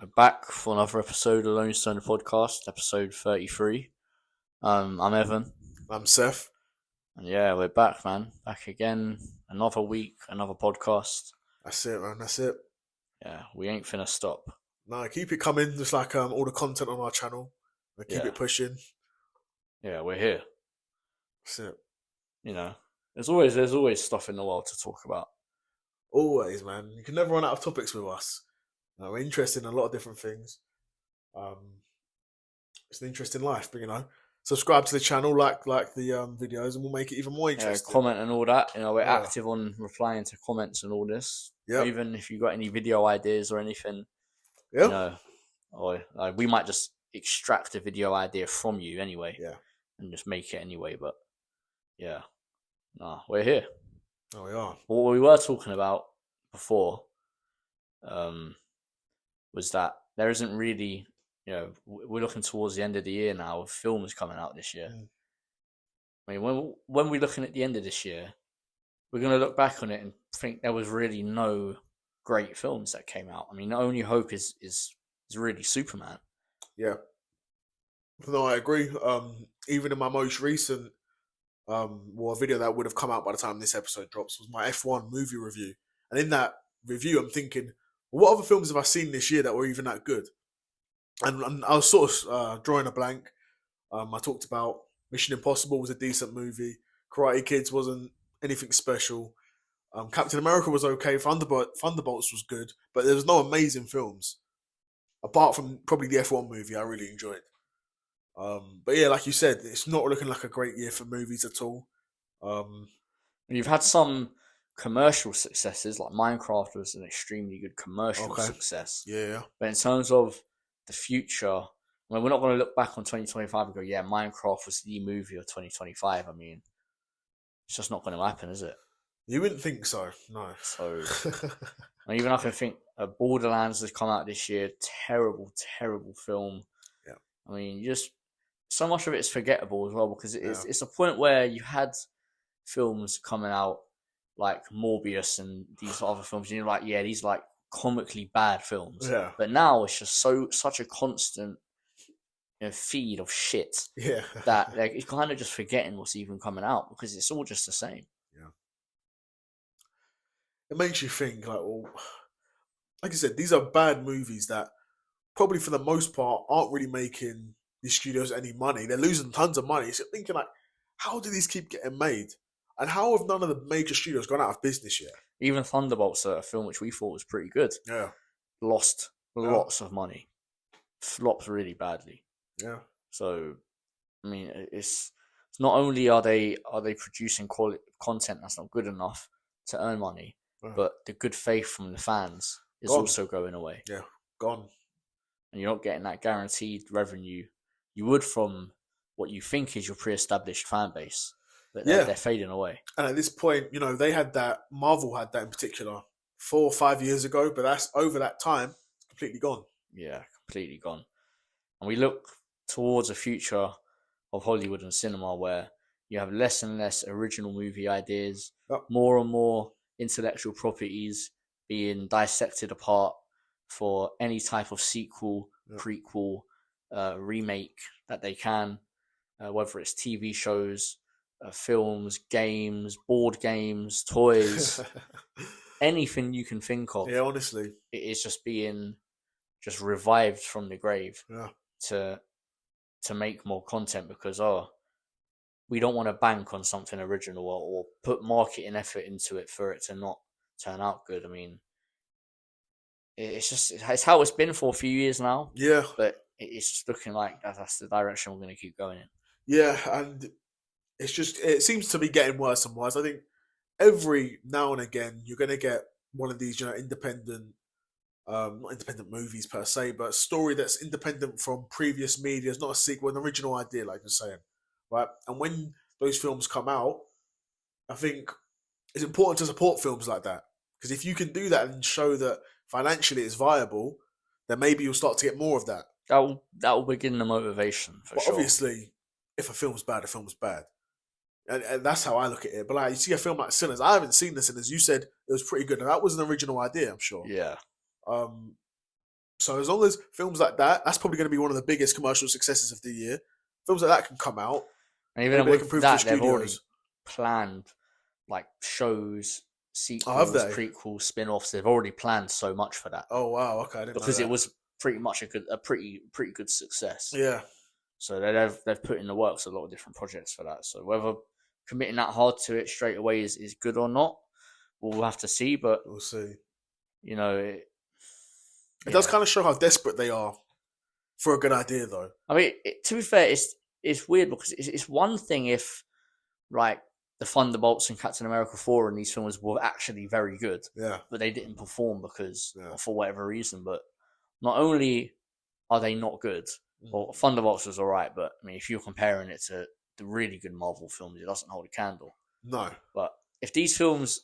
We're back for another episode of Lone Stone Podcast, episode 33. I'm Evan, I'm Seth. and yeah, we're back, man. Back again, another week, another podcast. That's it, man. That's it. Yeah, we ain't finna stop. No, keep it coming. Just like all the content on our channel. Keep Yeah, it pushing. yeah, we're here. That's it. You know, there's always stuff in the world to talk about. Always, man. You can never run out of topics with us. We're interested in a lot of different things. Um, it's an interesting life, but subscribe to the channel, like the videos, and we'll make it even more Yeah, interesting. comment and all that. We're Yeah. active on replying to comments and all this. Yep. Even if you got any video ideas or anything, Yeah. or like, we might just extract a video idea from you anyway. Yeah. And just make it anyway. But yeah, nah, we're here. Oh, we are. What we were talking about before was that there isn't really, we're looking towards the end of the year now with films coming out this year. I mean, when we're looking at the end of this year, we're going to look back on it and think there was really no great films that came out. I mean, the only hope is really Superman. Yeah. No, I agree. Even in my most recent video that would have come out by the time this episode drops was my F1 movie review. And in that review, I'm thinking, what other films have I seen this year that were even that good? And I was sort of drawing a blank. I talked about Mission Impossible was a decent movie. Karate Kids wasn't anything special. Captain America was okay. Thunderbolts was good, but there was no amazing films apart from probably the F1 movie I really enjoyed. But yeah, like you said, it's not looking like a great year for movies at all. You've had some commercial successes, like Minecraft was an extremely good commercial success. Yeah. But in terms of the future, I mean, we're not going to look back on 2025 and go, yeah, Minecraft was the movie of 2025. I mean, it's just not going to happen, is it? You wouldn't think so, no. So, even I can think Borderlands has come out this year. Terrible, terrible film. Yeah. I mean, just so much of it is forgettable as well because it's a point where you had films coming out like Morbius and these other films, and you're like, yeah, these are like comically bad films. Yeah. But now it's just such a constant feed of shit that like, you're kind of just forgetting what's even coming out because it's all just the same. Yeah. It makes you think, like, well, like I said, these are bad movies that probably for the most part aren't really making these studios any money. They're losing tons of money. So you're thinking, like, how do these keep getting made? And how have none of the major studios gone out of business yet? Even Thunderbolts, a film which we thought was pretty good, lost lots of money, flopped really badly. Yeah. So, I mean, it's not only are they producing quality content that's not good enough to earn money, but the good faith from the fans is also going away. Yeah, gone. And you're not getting that guaranteed revenue you would from what you think is your pre-established fan base. But they're fading away. And at this point, they had that, Marvel had that in particular 4 or 5 years ago, but that's over that time, it's completely gone. Yeah, completely gone. And we look towards a future of Hollywood and cinema where you have less and less original movie ideas, more and more intellectual properties being dissected apart for any type of sequel, prequel, remake that they can, whether it's TV shows, films, games, board games, toys, anything you can think of. Yeah, honestly. It is just being revived from the grave to make more content because, we don't want to bank on something original or put marketing effort into it for it to not turn out good. I mean, it's how it's been for a few years now. Yeah. But it's just looking like that's the direction we're going to keep going in. Yeah, and it seems to be getting worse and worse. I think every now and again you're going to get one of these, independent, not independent movies per se, but a story that's independent from previous media. It's not a sequel, an original idea, like you're saying, right? And when those films come out, I think it's important to support films like that because if you can do that and show that financially it's viable, then maybe you'll start to get more of that. That will begin the motivation for sure. Obviously, if a film's bad, a film's bad. And that's how I look at it. But like, you see a film like Sinners. I haven't seen The Sinners. You said it was pretty good. And that was an original idea, I'm sure. Yeah. So as long as films like that's probably going to be one of the biggest commercial successes of the year. Films like that can come out. And even Maybe they can with prove that, to the they've already studios. planned like shows, Oh, have sequels, they? prequels, spin-offs. They've already planned so much for that Oh wow, okay, I didn't know because that. it was pretty much a pretty good success. Yeah, So they've put in the works a lot of different projects for that. So whether committing that hard to it straight away is good or not, we'll have to see. But we'll see. you know, It does kind of show how desperate they are for a good idea, though. I mean, to be fair, it's weird because it's one thing if like the Thunderbolts and Captain America 4 and these films were actually very good, Yeah, but they didn't perform because for whatever reason. But not only are they not good, well, Thunderbolts was alright, but I mean, if you're comparing it to the really good Marvel films, it doesn't hold a candle. No, but if these films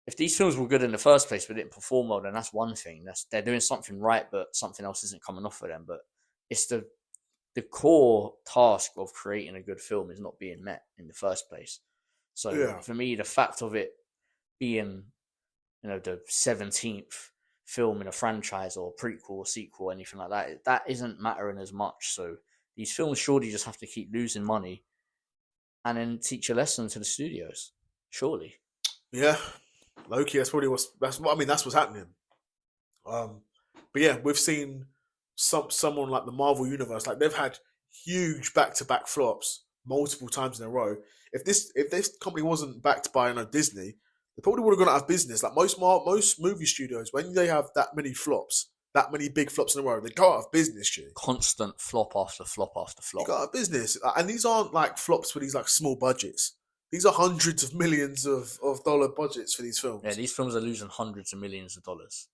were good in the first place but didn't perform well, then that's one thing. They're doing something right, but something else isn't coming off for them. But it's the core task of creating a good film is not being met in the first place. So for me, the fact of it being, the 17th film in a franchise or prequel or sequel or anything like that isn't mattering as much. So these films surely just have to keep losing money and then teach a lesson to the studios. Surely. Yeah. Loki, that's what's happening. But yeah, we've seen someone like the Marvel Universe, like they've had huge back-to-back flops multiple times in a row. If this company wasn't backed by Disney, they probably would have gone out of business. Like most movie studios, when they have that many flops, that many big flops in a row, they go out of business. Stu. Constant flop after flop after flop. They go out of business, and these aren't like flops for these like small budgets. These are hundreds of millions of dollar budgets for these films. Yeah, these films are losing hundreds of millions of dollars.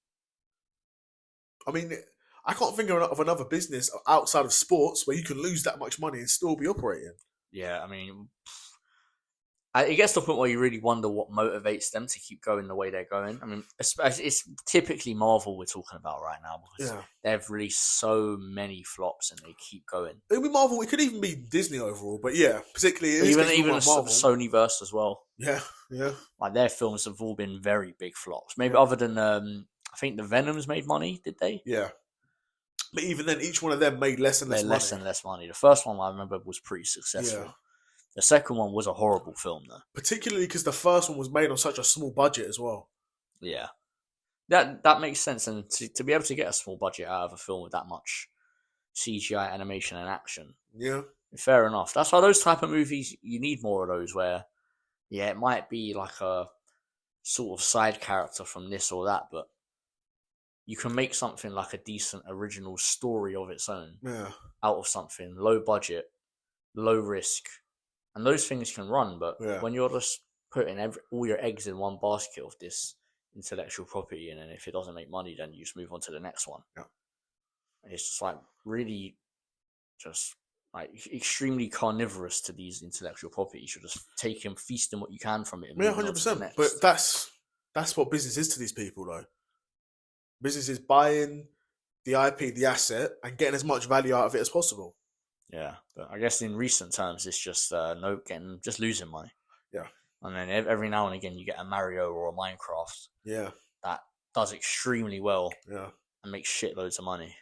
I mean, I can't think of another business outside of sports where you can lose that much money and still be operating. Yeah, I mean, it gets to the point where you really wonder what motivates them to keep going the way they're going. I mean, it's typically Marvel we're talking about right now because they've released so many flops and they keep going. It could be Marvel. It could even be Disney overall, but yeah, particularly even Marvel. Sonyverse as well. Yeah. Like their films have all been very big flops. Maybe other than I think the Venoms made money, did they? Yeah. But even then, each one of them made less and less money. The first one I remember was pretty successful. Yeah. The second one was a horrible film, though. Particularly because the first one was made on such a small budget as well. Yeah. That makes sense. And to be able to get a small budget out of a film with that much CGI animation and action. Yeah. Fair enough. That's why those type of movies, you need more of those where, it might be like a sort of side character from this or that, but you can make something like a decent original story of its own out of something low budget, low risk, and those things can run. But when you're just putting all your eggs in one basket of this intellectual property, and then if it doesn't make money, then you just move on to the next one. Yeah. It's just like really, just like extremely carnivorous to these intellectual properties. You're just taking, feasting what you can from it. And 100%. But that's what business is to these people, though. Business is buying the IP, the asset, and getting as much value out of it as possible. Yeah, but I guess in recent terms, it's just just losing money. Yeah, and then every now and again, you get a Mario or a Minecraft. Yeah, that does extremely well. Yeah, and makes shitloads of money.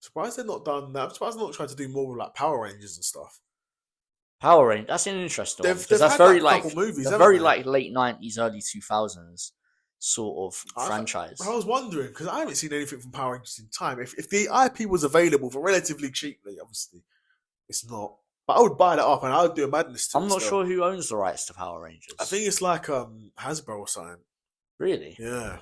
Surprised they're not done that. I'm surprised they're not trying to do more with like Power Rangers and stuff. Power Rangers, that's an interesting one because that's very like movies, very like late 90s, early 2000s. Sort of franchise. I was wondering because I haven't seen anything from Power Rangers in time. If the IP was available for relatively cheaply, obviously it's not. But I would buy that up and I would do a madness to it. I'm not sure who owns the rights to Power Rangers. I think it's like Hasbro or something. Really? Yeah.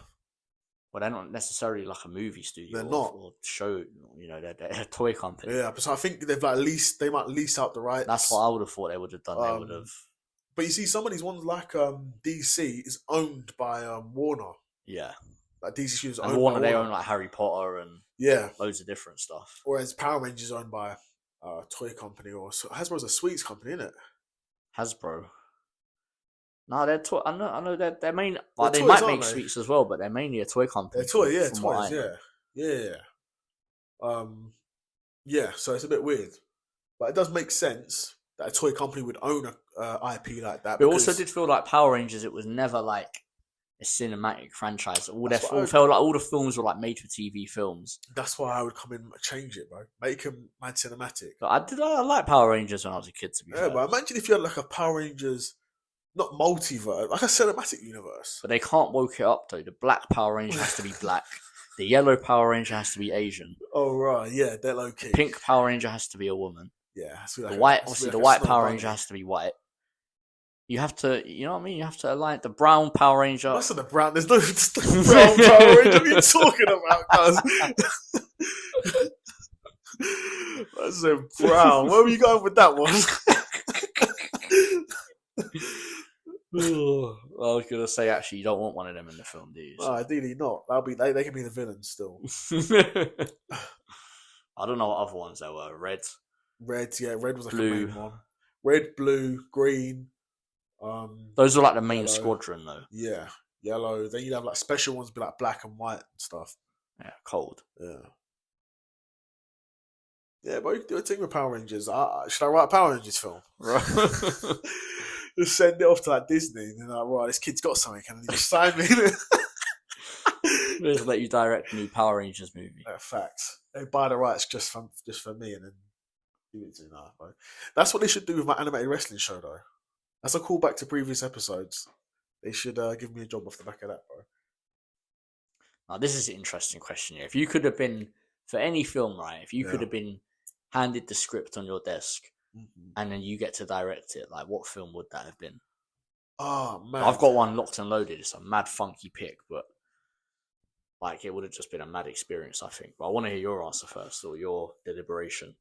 Well, they're not necessarily like a movie studio. They're not. Or show. They're a toy company. Yeah, but so I think they've they might lease out the rights. That's what I would have thought they would have done. They would have. But you see, some of these ones like DC is owned by Warner. Yeah, like DC Studios. And Warner, they own like Harry Potter and loads of different stuff. Whereas Power Rangers is owned by a toy company or Hasbro's a sweets company, isn't it? Hasbro. No, they're toy. I know they're main. Like, they might make sweets as well, but they're mainly a toy company. They're toys. Yeah. So it's a bit weird, but it does make sense that a toy company would own a IP like that. But it also did feel like Power Rangers. It was never like a cinematic franchise. All felt like all the films were like made for TV films. That's why I would come in and change it, bro. Make them mad cinematic. But I like Power Rangers when I was a kid, to be fair. But imagine if you had like a Power Rangers, not multiverse, like a cinematic universe. But they can't woke it up though. The black Power Ranger has to be black. The yellow Power Ranger has to be Asian. Oh right, yeah, they're low key. The pink Power Ranger has to be a woman. Yeah, the white Power Ranger has to be white. You have to, you know what I mean? You have to align the brown Power Ranger. What's the brown? There's no brown Power Ranger. What are you talking about, guys? I said brown. Where were you going with that one? I was gonna say, actually, you don't want one of them in the film, do you? No, ideally not. They can be the villains still. I don't know what other ones there were. Red, yeah, red was like blue. a main one. Red, blue, green. Those are like the main squadron, though. Yeah, yellow. Then you'd have like special ones, be like black and white and stuff. Yeah, cold. Yeah, but you can do a thing with Power Rangers. Should I write a Power Rangers film? Just send it off to like Disney, and they're like, right, this kid's got something, and they just sign me. Just let you direct a new Power Rangers movie. Facts. They buy the rights just for me, and then give it to me. Bro. That's what they should do with my animated wrestling show, though. That's a callback to previous episodes. They should give me a job off the back of that, bro. Now, this is an interesting question here. If you could have been, for any film, right, if you could have been handed the script on your desk, and then you get to direct it, like, what film would that have been? Oh, man. I've got one locked and loaded. It's a mad funky pick, but like, it would have just been a mad experience, I think. But I want to hear your answer first, or your deliberation.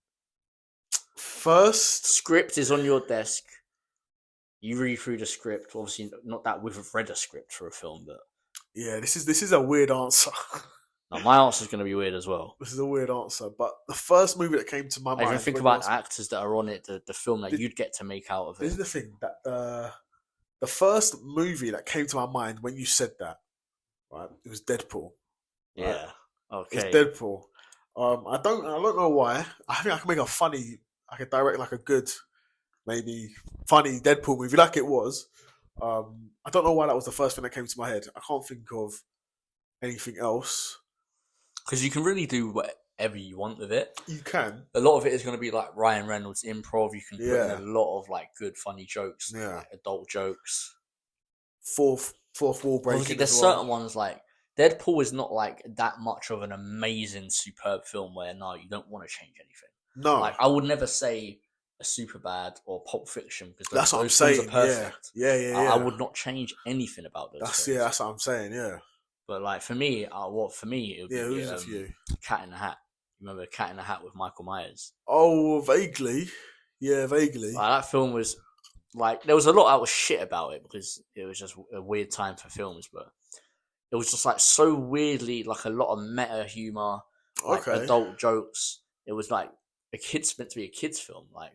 First, script is on your desk. You read through the script. Obviously, not that we've read a script for a film, but yeah, this is a weird answer. Now, my answer is going to be weird as well. This is a weird answer, but the first movie that came to my mind. Even think about the actors that are on it, the film that you'd get to make out of it. This is the thing, that the first movie that came to my mind when you said that, right? It was Deadpool. Right? Yeah. Okay. It's Deadpool. I don't know why. I think I could direct like a good, maybe funny Deadpool movie like it was. I don't know why that was the first thing that came to my head. I can't think of anything else. Because you can really do whatever you want with it. You can. A lot of it is going to be like Ryan Reynolds improv. You can put in a lot of like good funny jokes, like adult jokes. Fourth wall breaking. Obviously, there's certain ones like Deadpool is not like that much of an amazing, superb film where you don't want to change anything. No, like I would never say a Superbad or Pulp Fiction because that's what I'm saying. Are perfect. Yeah. I would not change anything about those. That's what I'm saying. Yeah. But like for me, it would be Cat in the Hat. Remember Cat in the Hat with Michael Myers? Oh, vaguely. Yeah, vaguely. Like, that film was like there was a lot that was shit about it because it was just a weird time for films, but it was just like so weirdly like a lot of meta humor, like adult jokes. It was like meant to be a kids film, like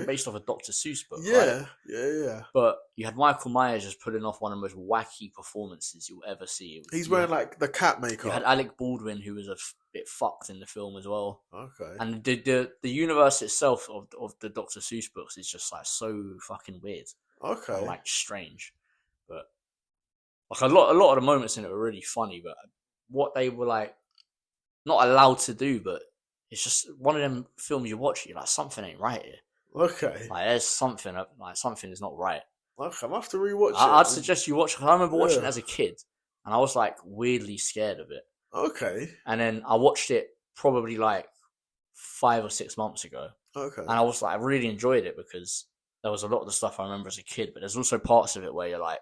based off a Dr. Seuss book. Yeah, right? yeah. But you had Michael Myers just putting off one of the most wacky performances you'll ever see. He's wearing like the cat makeup. You had Alec Baldwin, who was a bit fucked in the film as well. Okay. And the universe itself of the Dr. Seuss books is just like so fucking weird. Okay. And, like strange, but like a lot of the moments in it were really funny. But what they were like not allowed to do, but it's just one of them films you watch, you're like, something ain't right here. Okay. Like, there's something is not right. Okay, I'm going to have to rewatch it. I'd suggest you watch it. I remember watching it as a kid, and I was, like, weirdly scared of it. Okay. And then I watched it probably, like, 5 or 6 months ago. Okay. And I was, like, I really enjoyed it because there was a lot of the stuff I remember as a kid, but there's also parts of it where you're like,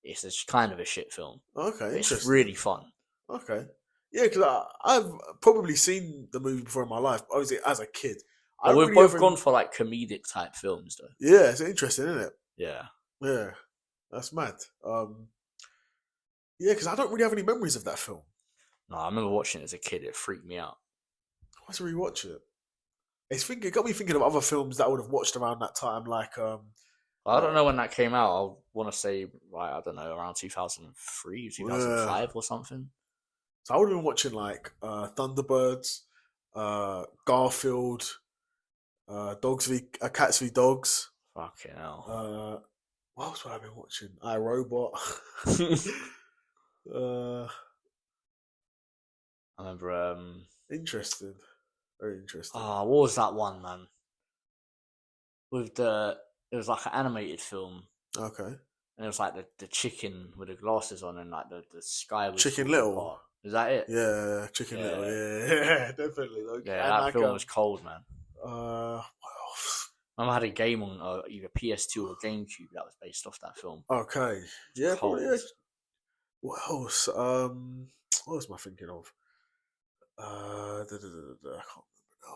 it's just kind of a shit film. Okay, it's really fun. Okay. Yeah, because I've probably seen the movie before in my life, obviously as a kid. We've both gone for like comedic type films, though. Yeah, it's interesting, isn't it? Yeah. Yeah, that's mad. Yeah, because I don't really have any memories of that film. No, I remember watching it as a kid. It freaked me out. I want to rewatch it. It got me thinking of other films that I would have watched around that time, like... I don't know when that came out. I want to say, like, I don't know, around 2003, 2005 or something. So I would have been watching like Thunderbirds, Garfield, Cats v Dogs. Fucking hell. What else have I been watching? iRobot. I remember. Interesting. Very interesting. What was that one, man? It was like an animated film. Okay. And it was like the chicken with the glasses on, and like the sky was Chicken Little. Apart. Is that it? Yeah, Chicken Little. Yeah, definitely. Like, yeah, that like, film was cold, man. What else? I had a game on either PS2 or GameCube that was based off that film. Okay. Yeah, probably. Yeah. What else? What was I thinking of? I can't remember now.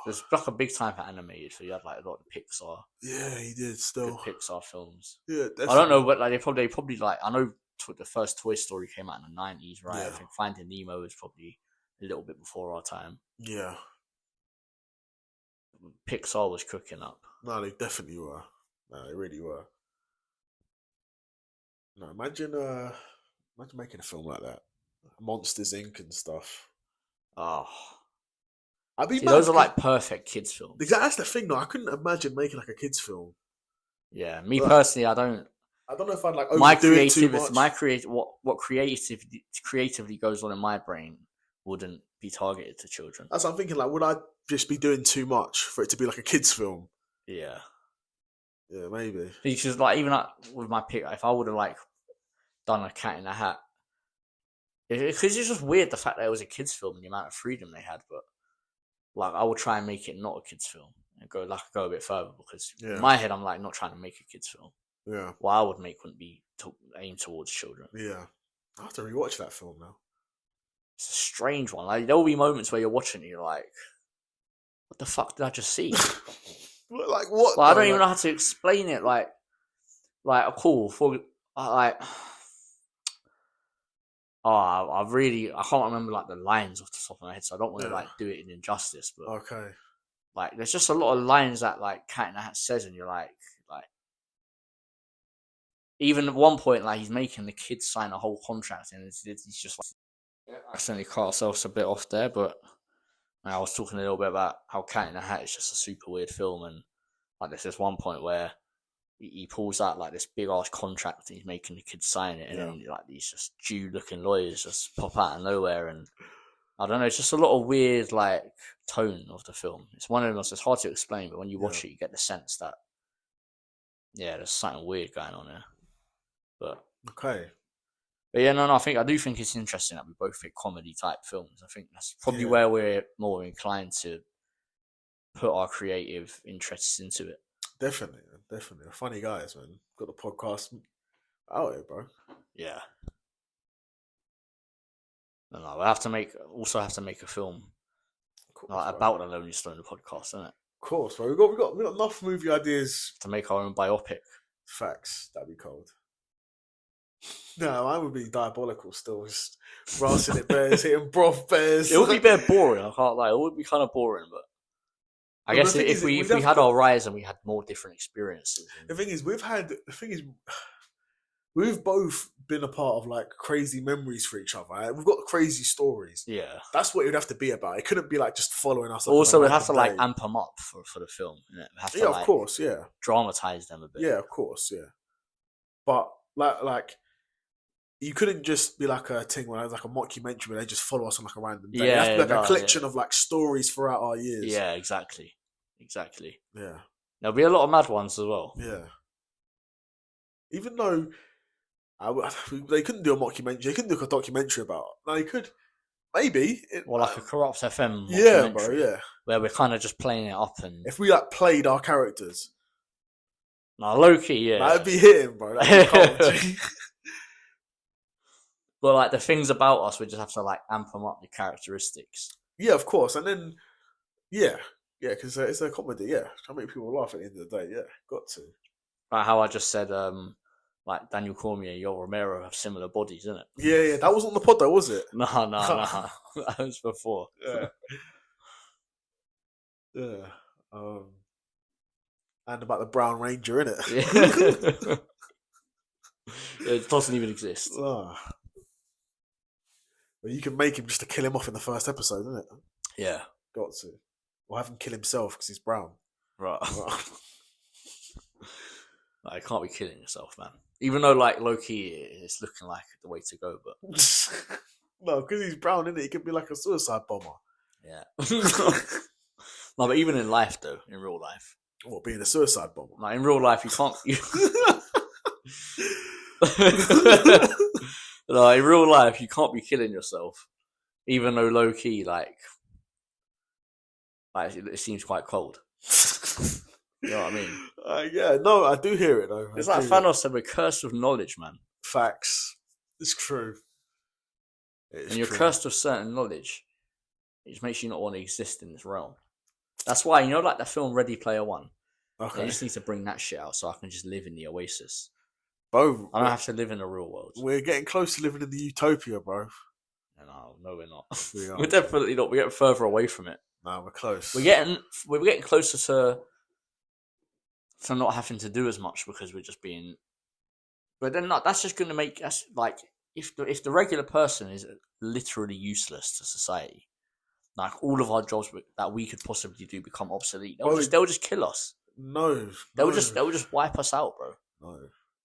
There's like a big time for animated, so you had like a lot of Pixar. Yeah, he did still Pixar films. Yeah, definitely. I don't know, but like they probably like I know the first Toy Story came out in the 90s, right? Yeah. I think Finding Nemo was probably a little bit before our time. Yeah. Pixar was cooking up. No, they definitely were. No, they really were. No, imagine making a film like that, Monsters Inc. and stuff. Oh, I'd be see, those are like perfect kids films. Exactly, that's the thing, though. I couldn't imagine making like a kids film. Yeah, me personally, I don't know if I'd like overdo it too much. What creatively goes on in my brain wouldn't be targeted to children. That's what I'm thinking. Like, would I just be doing too much for it to be like a kids film? Yeah. Yeah, maybe. Because like even like with my pick, if I would have like done a Cat in the Hat, because it's just weird the fact that it was a kids film and the amount of freedom they had. But like, I would try and make it not a kids film and go a bit further, because in my head I'm like not trying to make a kids film. Yeah. What I would make wouldn't be aimed towards children. Yeah. I have to rewatch that film now. It's a strange one. Like there will be moments where you're watching it, you're like, what the fuck did I just see? Like what? Like, I don't even know how to explain it. Like cool for like. I can't remember like the lines off the top of my head, so I don't want to like do it in injustice. But okay, like there's just a lot of lines that like Cat in the Hat says, and you're like even at one point like he's making the kids sign a whole contract, and it's just like accidentally cut ourselves a bit off there. But I was talking a little bit about how Cat in the Hat is just a super weird film, and like there's this one point where he pulls out like this big ass contract and he's making the kids sign it, and then like these just Jew looking lawyers just pop out of nowhere, and I don't know, it's just a lot of weird like tone of the film. It's one of those, it's hard to explain, but when you watch it you get the sense that there's something weird going on there. But no, I do think it's interesting that we both pick comedy type films. I think that's probably where we're more inclined to put our creative interests into it. Definitely. Funny guys, man. Got the podcast out here, bro. Yeah. No, we have to make a film about the Lonely Stoner podcast, isn't it? Of course, bro. We got enough movie ideas to make our own biopic. Facts. That'd be cold. No, I would be diabolical still, just rassing at bears, hitting broth bears. It would be a bit boring, I can't lie. It would be kind of boring, but I guess if we had our rise and we had more different experiences. The thing is, we've both been a part of like crazy memories for each other. Right? We've got crazy stories. Yeah, that's what it would have to be about. It couldn't be like just following us. Also, we'd have to like amp them up for the film. You know? Have to, of course, dramatize them a bit. Yeah, of course, yeah. But like. You couldn't just be like a thing where it's like a mockumentary where they just follow us on like a random day. Yeah, it has to be like a collection of like stories throughout our years. Yeah, exactly. Yeah. There'll be a lot of mad ones as well. Yeah. Even though they couldn't do a mockumentary, they couldn't do a documentary about it. No, they could. Maybe. Like a Corrupt FM. Yeah, bro, yeah. Where we're kind of just playing it up and... If we like played our characters. No, low-key, yeah. That'd be hitting, bro. That'd be But like the things about us, we just have to like amp them up, the characteristics. Yeah, of course. And then, because it's a comedy, try to make people laugh at the end of the day, got to. Like how I just said, like Daniel Cormier and Yoel Romero have similar bodies, isn't it? Yeah, that wasn't on the pod though, was it? No, that was before. Yeah. And about the Brown Ranger, innit? It doesn't even exist. But you can make him just to kill him off in the first episode, isn't it? Yeah. Got to. Or have him kill himself because he's brown. Right. I can't be killing yourself, man. Even though, like, low-key, it's looking like the way to go, but... No, because he's brown, isn't it? He could be like a suicide bomber. Yeah. No, but even in life, though, in real life... What, being a suicide bomber? Like, in real life, you can't... No, in real life, you can't be killing yourself. Even though low-key, like it seems quite cold. You know what I mean? Yeah, no, I do hear it, though. It's like Thanos said, we're cursed with knowledge, man. Facts. It's true. And you're cursed with certain knowledge. It just makes you not want to exist in this realm. That's why, you know, like the film Ready Player One? Okay. I just need to bring that shit out so I can just live in the Oasis. Bro, I don't have to live in the real world. We're getting close to living in the utopia, bro. No, we're not. We're definitely not. We're getting further away from it. No, we're close. We're getting closer to not having to do as much because we're just being. But then that's just going to make us like if the regular person is literally useless to society, like all of our jobs that we could possibly do become obsolete. They'll just kill us. No, they'll just wipe us out, bro. No.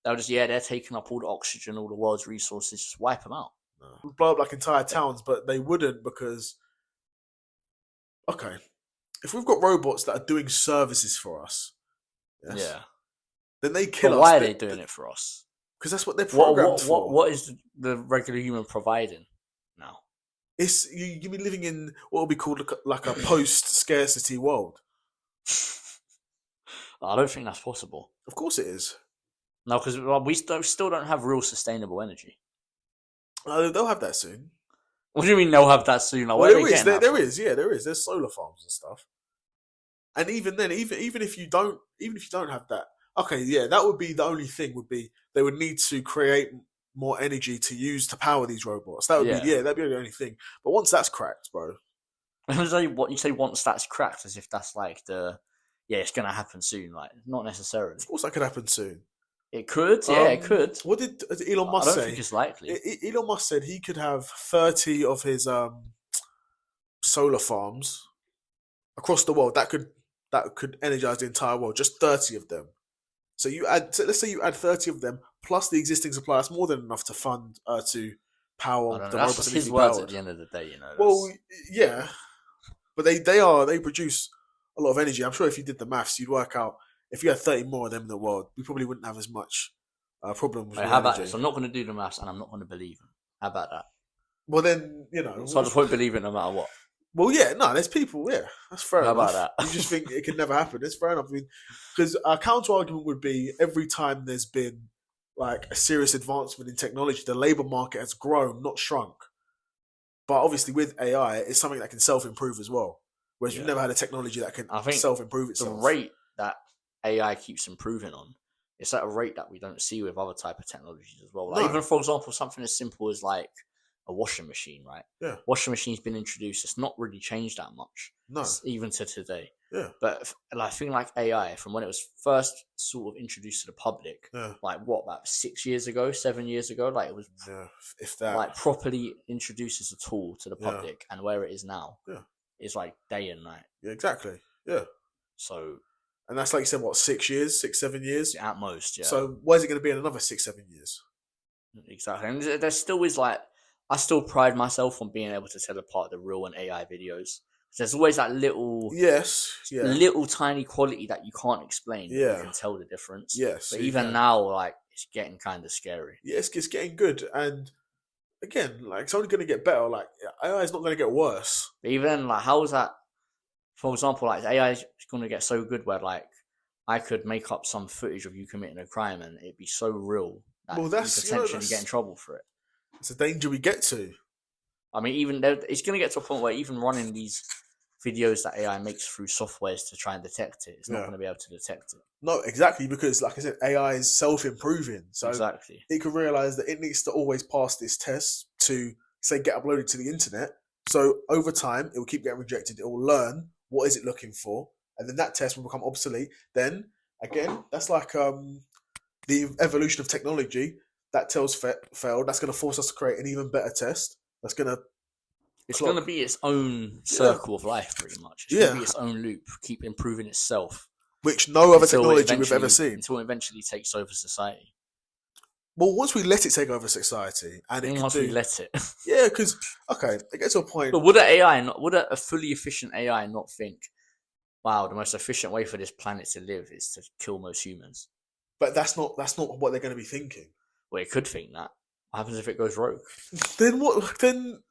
They'll just they're taking up all the oxygen, all the world's resources. Just wipe them out. No. Blow up like entire towns, but they wouldn't because. Okay, if we've got robots that are doing services for us, yes, yeah, then they kill us. Why are they doing it for us? Because that's what they're programmed for. What is the regular human providing now? It's you be living in what will be called like a post-scarcity world. I don't think that's possible. Of course it is. No, because we still don't have real sustainable energy. They'll have that soon. What do you mean they'll have that soon? Like, there is. There's solar farms and stuff. And even then, even if you don't have that, okay, yeah, that would be the only thing. Would be they would need to create more energy to use to power these robots. That would be that'd be the only thing. But once that's cracked, bro. What you say? Once that's cracked, as if that's like it's gonna happen soon. Like, not necessarily. Of course, that could happen soon. It could, it could. What did Elon Musk say? I don't think it's likely. Elon Musk said he could have 30 of his solar farms across the world that could energize the entire world. Just 30 of them. So let's say you add 30 of them plus the existing supply. That's more than enough to fund to power the robots. That's his words at the end of the day, you know. Well, yeah, but they produce a lot of energy. I'm sure if you did the maths, you'd work out. If you had 30 more of them in the world, we probably wouldn't have as much problems with how about energy. this? I'm not going to do the maths and I'm not going to believe him. How about that? Well, then, you know. So I just won't believe it no matter what. Well, yeah, no, there's people, yeah. That's fair enough. How about that? You just think it could never happen. It's fair enough. I mean, because our counter-argument would be every time there's been like a serious advancement in technology, the labour market has grown, not shrunk. But obviously with AI, it's something that can self-improve as well. Whereas you've never had a technology that can self-improve itself. The rate that AI keeps improving on, it's at a rate that we don't see with other type of technologies as well. Like even, for example, something as simple as like a washing machine, right? Yeah. Washing machine's been introduced. It's not really changed that much. No. Even to today. Yeah. But like, I think like AI, from when it was first sort of introduced to the public, like about 6 years ago, 7 years ago, like it was if that like properly introduced as a tool to the public, and where it is now, it's like day and night. Yeah, exactly. Yeah. So. And that's like you said, what, 6 years, 6, 7 years? At most, yeah. So why is it going to be in another 6, 7 years? Exactly. And there still is like, I still pride myself on being able to tell apart the real and AI videos. There's always that little tiny quality that you can't explain. Yeah. You can tell the difference. Yes. But even now, like, it's getting kind of scary. Yeah, it's getting good. And again, like, it's only going to get better. Like, AI is not going to get worse. But even, like, how is that? For example, like, AI is going to get so good where, like, I could make up some footage of you committing a crime and it'd be so real that you potentially get in trouble for it. It's a danger we get to. I mean, even it's going to get to a point where even running these videos that AI makes through softwares to try and detect it, it's not going to be able to detect it. No, exactly, because like I said, AI is self-improving. So exactly. It can realise that it needs to always pass this test to, say, get uploaded to the internet. So over time, it will keep getting rejected. It will learn what is it looking for, and then that test will become obsolete. Then, again, that's like the evolution of technology. That test failed. That's going to force us to create an even better test. That's going to... It's going to be its own circle of life, pretty much. It's going to be its own loop, keep improving itself. Which no other technology we've ever seen. Until it eventually takes over society. Well, once we let it take over society, and it can Once do, we let it. yeah, because it gets to a point. But would an AI not? Would a fully efficient AI not think, wow, the most efficient way for this planet to live is to kill most humans? But that's not what they're going to be thinking. Well, it could think that. What happens if it goes rogue? Then what? Then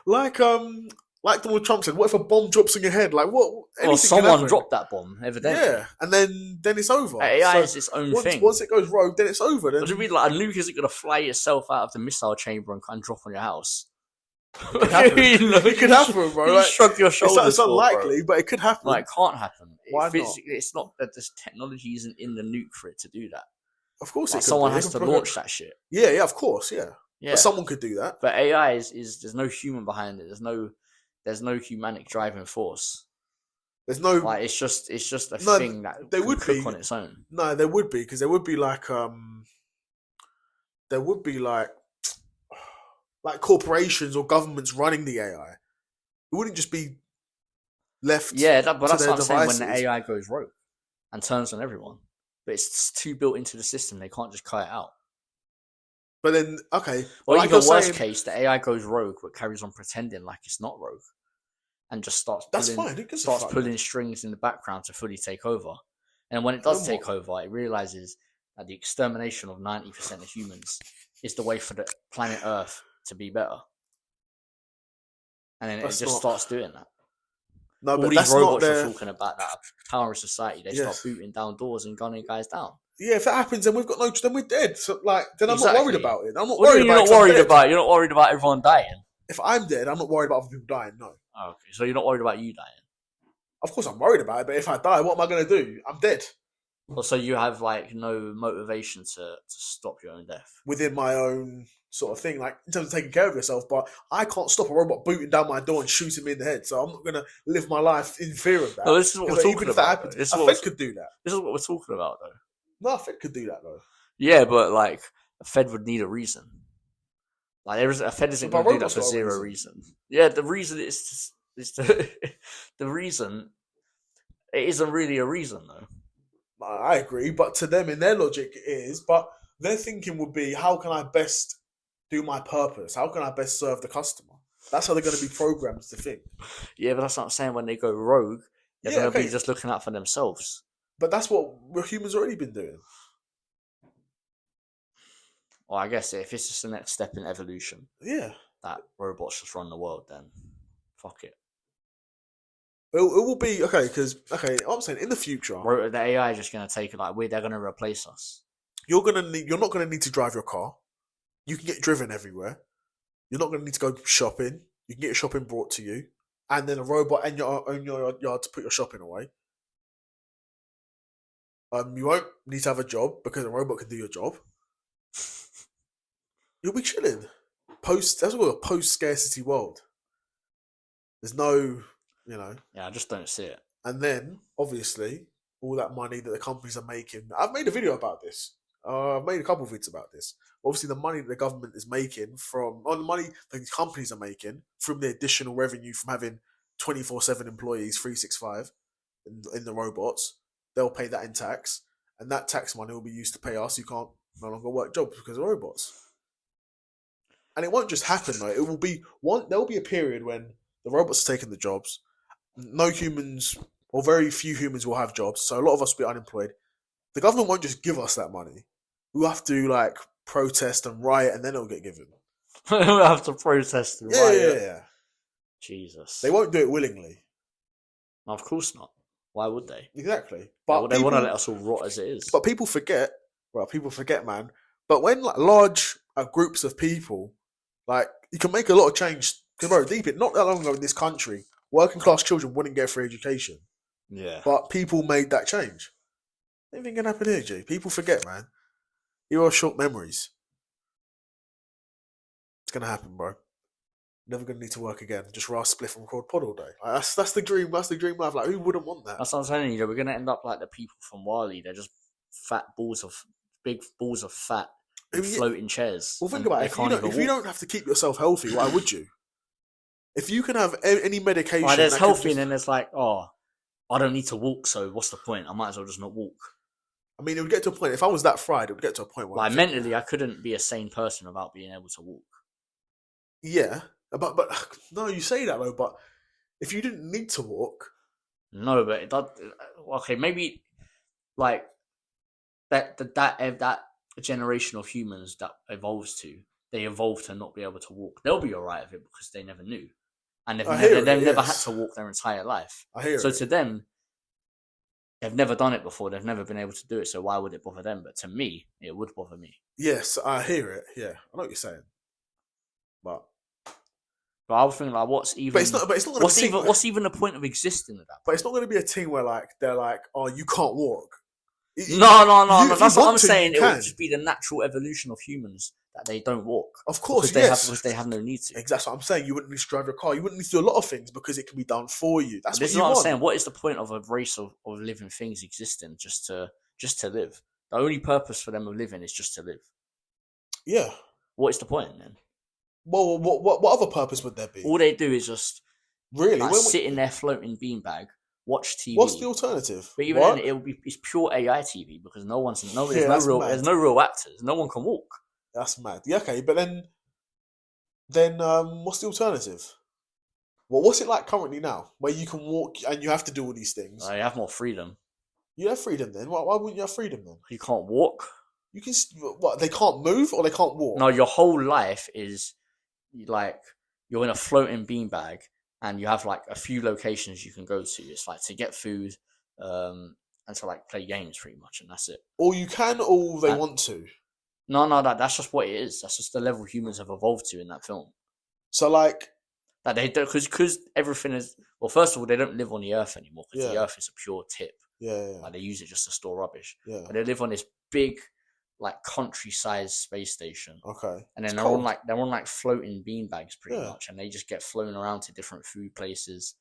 like Donald Trump said, what if a bomb drops on your head? Like what? Well, someone dropped that bomb, evidently. Yeah, and then it's over. AI is its own thing. Once it goes rogue, then it's over. Then what do you mean, like a nuke isn't going to fly itself out of the missile chamber and drop on your house? It could happen. It could happen, bro. Like, shrug your shoulders. It's unlikely, but it could happen. Like, it can't happen. Why not? It's not that this technology isn't in the nuke for it to do that. Of course, like, someone has to launch that shit. Yeah, of course, yeah. But someone could do that. But AI is there's no human behind it. There's no humanic driving force. There's no like it's just a thing that there would cook on its own. No, there would be, because there would be like corporations or governments running the AI. It wouldn't just be left. Yeah, but that's what I'm saying. When the AI goes rogue and turns on everyone, but it's too built into the system, they can't just cut it out. But then, okay. Or like even worst case, the AI goes rogue but carries on pretending like it's not rogue, and just starts pulling strings in the background to fully take over. And when it does take over, it realizes that the extermination of 90% of humans is the way for the planet Earth to be better. And then it just starts doing that. No, all but these robots are talking about that power of society. They start booting down doors and gunning guys down. Yeah, if that happens, then then we're dead. So, then I'm not worried about it. I'm not worried about it. You're not worried about everyone dying. If I'm dead, I'm not worried about other people dying. No. Oh, okay, so you're not worried about you dying. Of course, I'm worried about it. But if I die, what am I going to do? I'm dead. Well, so you have no motivation to stop your own death within my own sort of thing, like in terms of taking care of yourself. But I can't stop a robot booting down my door and shooting me in the head. So I'm not going to live my life in fear of that. No, this is what we're talking about. If that happens, a Fed could do that. This is what we're talking about, though. No, a Fed could do that, though. Yeah, but a Fed would need a reason. A Fed isn't going to do that for zero reason. Yeah, the reason is the reason. It isn't really a reason, though. I agree, but to them, in their logic, it is. But their thinking would be, how can I best do my purpose? How can I best serve the customer? That's how they're going to be programmed to think. Yeah, but that's what I'm saying. When they go rogue, they're going to be just looking out for themselves. But that's what humans already been doing. Well, I guess if it's just the next step in evolution, that robots just run the world, then fuck it. It will be because I'm saying in the future, the AI is just going to take it. They're going to replace us. You're not going to need to drive your car. You can get driven everywhere. You're not going to need to go shopping. You can get your shopping brought to you, and then a robot in your yard to put your shopping away. You won't need to have a job because a robot can do your job. You'll be chilling. That's what a post-scarcity world. There's no, Yeah, I just don't see it. And then, obviously, all that money that the companies are making. I've made a video about this. I've made a couple of videos about this. Obviously, the money that the government is making the money that these companies are making from the additional revenue from having 24/7 employees, 365 in the robots, they'll pay that in tax, and that tax money will be used to pay us who can't no longer work jobs because of robots. And it won't just happen though. It will be there'll be a period when the robots are taking the jobs. No humans or very few humans will have jobs, so a lot of us will be unemployed. The government won't just give us that money. We'll have to protest and riot, and then it'll get given. We'll have to protest and riot. Yeah. Jesus. They won't do it willingly. No, of course not. Why would they? Exactly. But they want to let us all rot as it is. But people forget. Well, people forget, man. But when large groups of people, you can make a lot of change. Because, not that long ago in this country, working class children wouldn't get free education. Yeah. But people made that change. Anything can happen here, G. People forget, man. You are short memories. It's gonna happen, bro. Never gonna need to work again. Just rise, spliff, and record pod all day. That's the dream. That's the dream life. Who wouldn't want that? That's what I'm telling you. We're gonna end up like the people from Wall-E. They're just big balls of fat, floating chairs. Well, think about it. If you don't have to keep yourself healthy, why would you? If you can have any medication, there's healthy, and then there's I don't need to walk. So what's the point? I might as well just not walk. I mean, it would get to a point. If I was that fried, it would get to a point where Like mentally, I couldn't be a sane person without being able to walk. Yeah, but no, you say that though. But if you didn't need to walk, no, but it does. Okay, maybe like that generation of humans that they evolved to not be able to walk. They'll be alright with it because they never knew, and they've never had to walk their entire life. So to them, they've never done it before. They've never been able to do it. So why would it bother them? But to me, it would bother me. Yes, I hear it. Yeah, I know what you're saying. But I was thinking, like, what's even? But it's not. But it's not. What's even the point of existing at that point? But it's not going to be a thing where like they're like, oh, you can't walk. No. That's what I'm saying. It would just be the natural evolution of humans that they don't walk. Of course, because they have no need to. Exactly. That's what I'm saying. You wouldn't need to drive your car. You wouldn't need to do a lot of things because it can be done for you. That's what you want. I'm saying. What is the point of a race of living things existing just to live? The only purpose for them of living is just to live. Yeah. What is the point then? Well, what other purpose would there be? All they do is just really sit in their floating beanbag, watch TV. What's the alternative? But even then, it's pure AI TV because there's no real actors. No one can walk. That's mad. Yeah, okay, but then what's the alternative? Well, what's it like currently now, where you can walk and you have to do all these things? You have more freedom. You have freedom then. Why wouldn't you have freedom then? You can't walk. You can. What? They can't move or they can't walk. No, your whole life is like you're in a floating beanbag, and you have like a few locations you can go to. It's like to get food, and to like play games, pretty much, and that's it. Or you can, or they want to. No, that's just what it is. That's just the level humans have evolved to in that film. So like that they don't because everything is well. First of all, they don't live on the Earth anymore because the Earth is a pure tip. Yeah. Like they use it just to store rubbish. Yeah. But they live on this big, like country-sized space station. Okay. And then they're on like floating beanbags pretty much, and they just get flown around to different food places.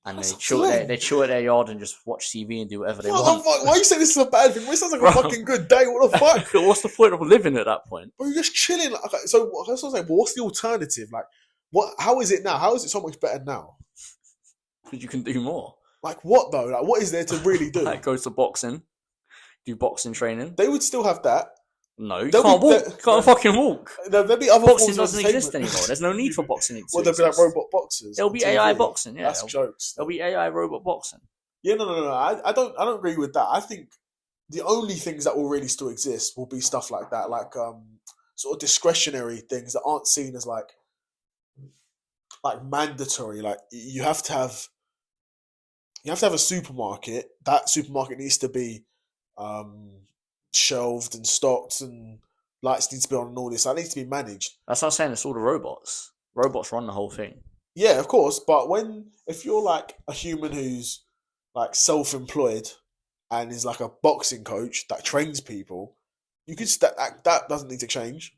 And they chill at their yard and just watch TV and do whatever they want. Why are you saying this is a bad thing? It sounds like a fucking good day. What the fuck? What's the point of living at that point? Bro, you're just chilling. Like, okay, so that's what I'm saying. But what's the alternative? Like, what? How is it now? How is it so much better now? Because you can do more. Like what though? Like what is there to really do? Like go to boxing, do boxing training. They would still have that. No, you can't walk. You can't fucking walk. There'll be other boxing doesn't exist anymore. There's no need for boxing to exist. Well, there'll be like robot boxers. There'll be AI boxing. Yeah, that's jokes. There'll be AI robot boxing. Yeah, no. I don't agree with that. I think the only things that will really still exist will be stuff like that, like sort of discretionary things that aren't seen as like mandatory. Like you have to have a supermarket. That supermarket needs to be shelved and stocked, and lights need to be on and all this. That needs to be managed. That's what I'm saying. It's all the robots. Robots run the whole thing. Yeah, of course. But if you're like a human who's like self-employed and is like a boxing coach that trains people, you could that doesn't need to change.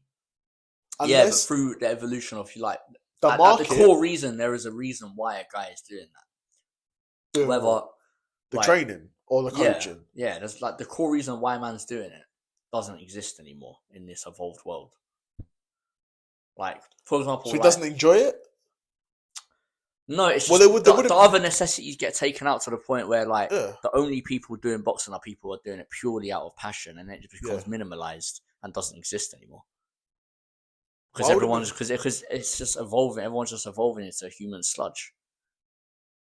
Unless, but through the evolution of the market, at the core reason, there is a reason why a guy is doing that. Whether the training or the coaching. Yeah, there's like the core reason why man's doing it doesn't exist anymore in this evolved world. Like, for example, so he doesn't enjoy it. No, it's just the other necessities get taken out to the point where the only people doing boxing are people who are doing it purely out of passion, and it just becomes minimalized and doesn't exist anymore. Because it's just evolving. Everyone's just evolving into a human sludge.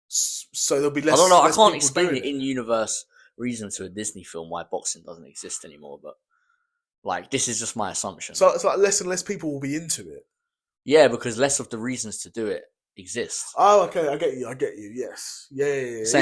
So there'll be less. I don't know. I can't explain the in-universe reason to a Disney film why boxing doesn't exist anymore, but this is just my assumption. So it's like less and less people will be into it. Yeah, because less of the reasons to do it exist. Oh, okay. I get you. Yes. Yeah. Yes,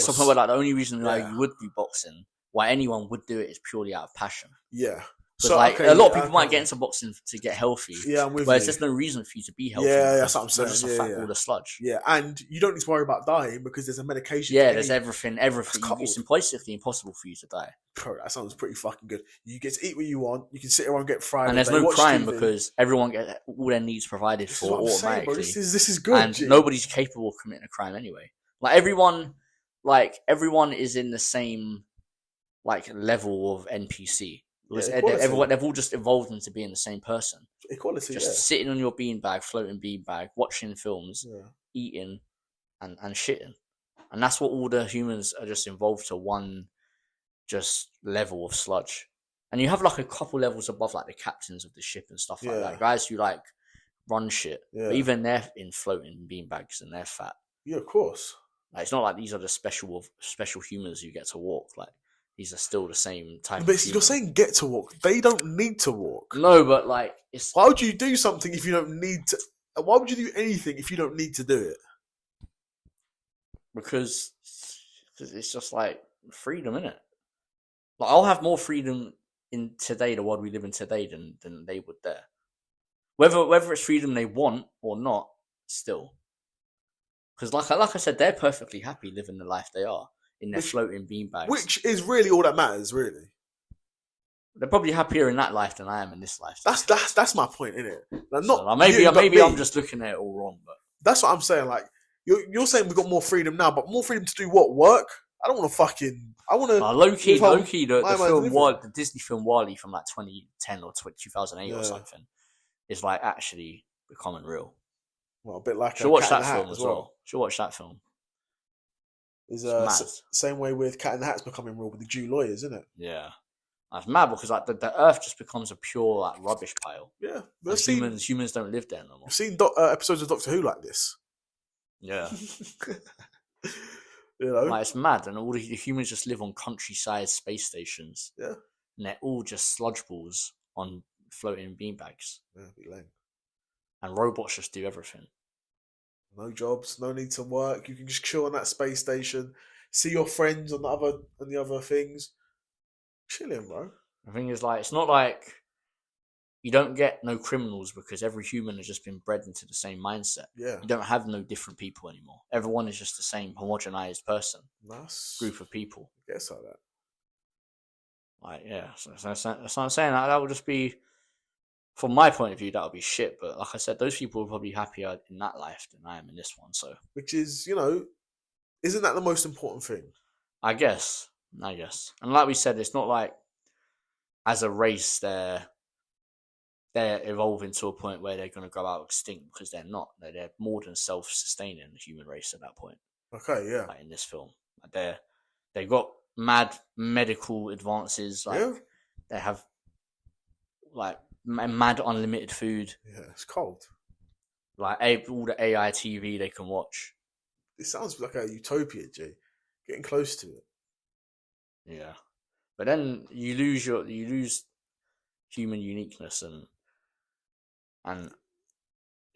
I'm talking about the only reason why you would do boxing, why anyone would do it, is purely out of passion. Yeah. Because a lot of people might get into boxing to get healthy. Yeah, I'm with you. Whereas there's no reason for you to be healthy. Yeah, that's what I'm saying. Just a fat ball of sludge. Yeah, and you don't need to worry about dying because there's a medication. Yeah, there's everything. It's basically impossible for you to die. Bro, that sounds pretty fucking good. You get to eat what you want. You can sit around and get fried. And there's no crime because everyone gets all their needs provided for automatically. This is good. And nobody's capable of committing a crime anyway. Everyone is in the same level of NPC. They've all just evolved into being the same person. Equality, sitting on your beanbag, floating beanbag, watching films, eating, and shitting. And that's what all the humans are just involved to one just level of sludge. And you have like a couple levels above, like the captains of the ship and stuff like that. Guys who like run shit. Yeah. But even they're in floating beanbags and they're fat. Yeah, of course. Like, it's not like these are the special humans who get to walk. Like, these are still the same type of But you're saying get to walk. They don't need to walk. No, but like, it's... Why would you do something if you don't need to? Why would you do anything if you don't need to do it? Because it's just like freedom, innit? Like, I'll have more freedom in today, the world we live in today, than they would there. Whether it's freedom they want or not, still. Because like I said, they're perfectly happy living the life they are in their floating beanbags. Which is really all that matters, really. They're probably happier in that life than I am in this life. That's my point, innit? Like, so, maybe I'm just looking at it all wrong, but that's what I'm saying. Like, you're saying we've got more freedom now, but more freedom to do what? Work? I don't want to fucking... I want to... low key, the Disney film WALL-E from like 2010 or 2008 or something is like actually becoming real. Well, a bit like... Should watch that film as well. Should watch that film. It's same way with Cat in the Hat's becoming real with the Jew lawyers, isn't it? Yeah. That's mad because like the Earth just becomes a pure like rubbish pile. Yeah. Like, humans don't live there no more. I've seen episodes of Doctor Who like this. Yeah. You know? Like, it's mad, and all the humans just live on countryside space stations. Yeah. And they're all just sludge balls on floating beanbags. Yeah, be lame. And robots just do everything. No jobs, no need to work. You can just chill on that space station, see your friends on the other things. Chilling, bro. The thing is, like, it's not like you don't get no criminals because every human has just been bred into the same mindset. Yeah. You don't have no different people anymore. Everyone is just the same homogenized person. Nice. Group of people. I guess like that. Like, yeah. So that's what I'm saying. That would just be, from my point of view, that would be shit. But like I said, those people are probably happier in that life than I am in this one. So, which is, isn't that the most important thing? I guess. And like we said, it's not like as a race they're evolving to a point where they're going to go out extinct, because they're not. They're more than self-sustaining, the human race at that point. Okay, yeah. Like in this film, they've got mad medical advances. Like they have like mad unlimited food. Yeah, it's cold. Like all the AI TV they can watch. It sounds like a utopia, G. Getting close to it. Yeah, but then you lose human uniqueness and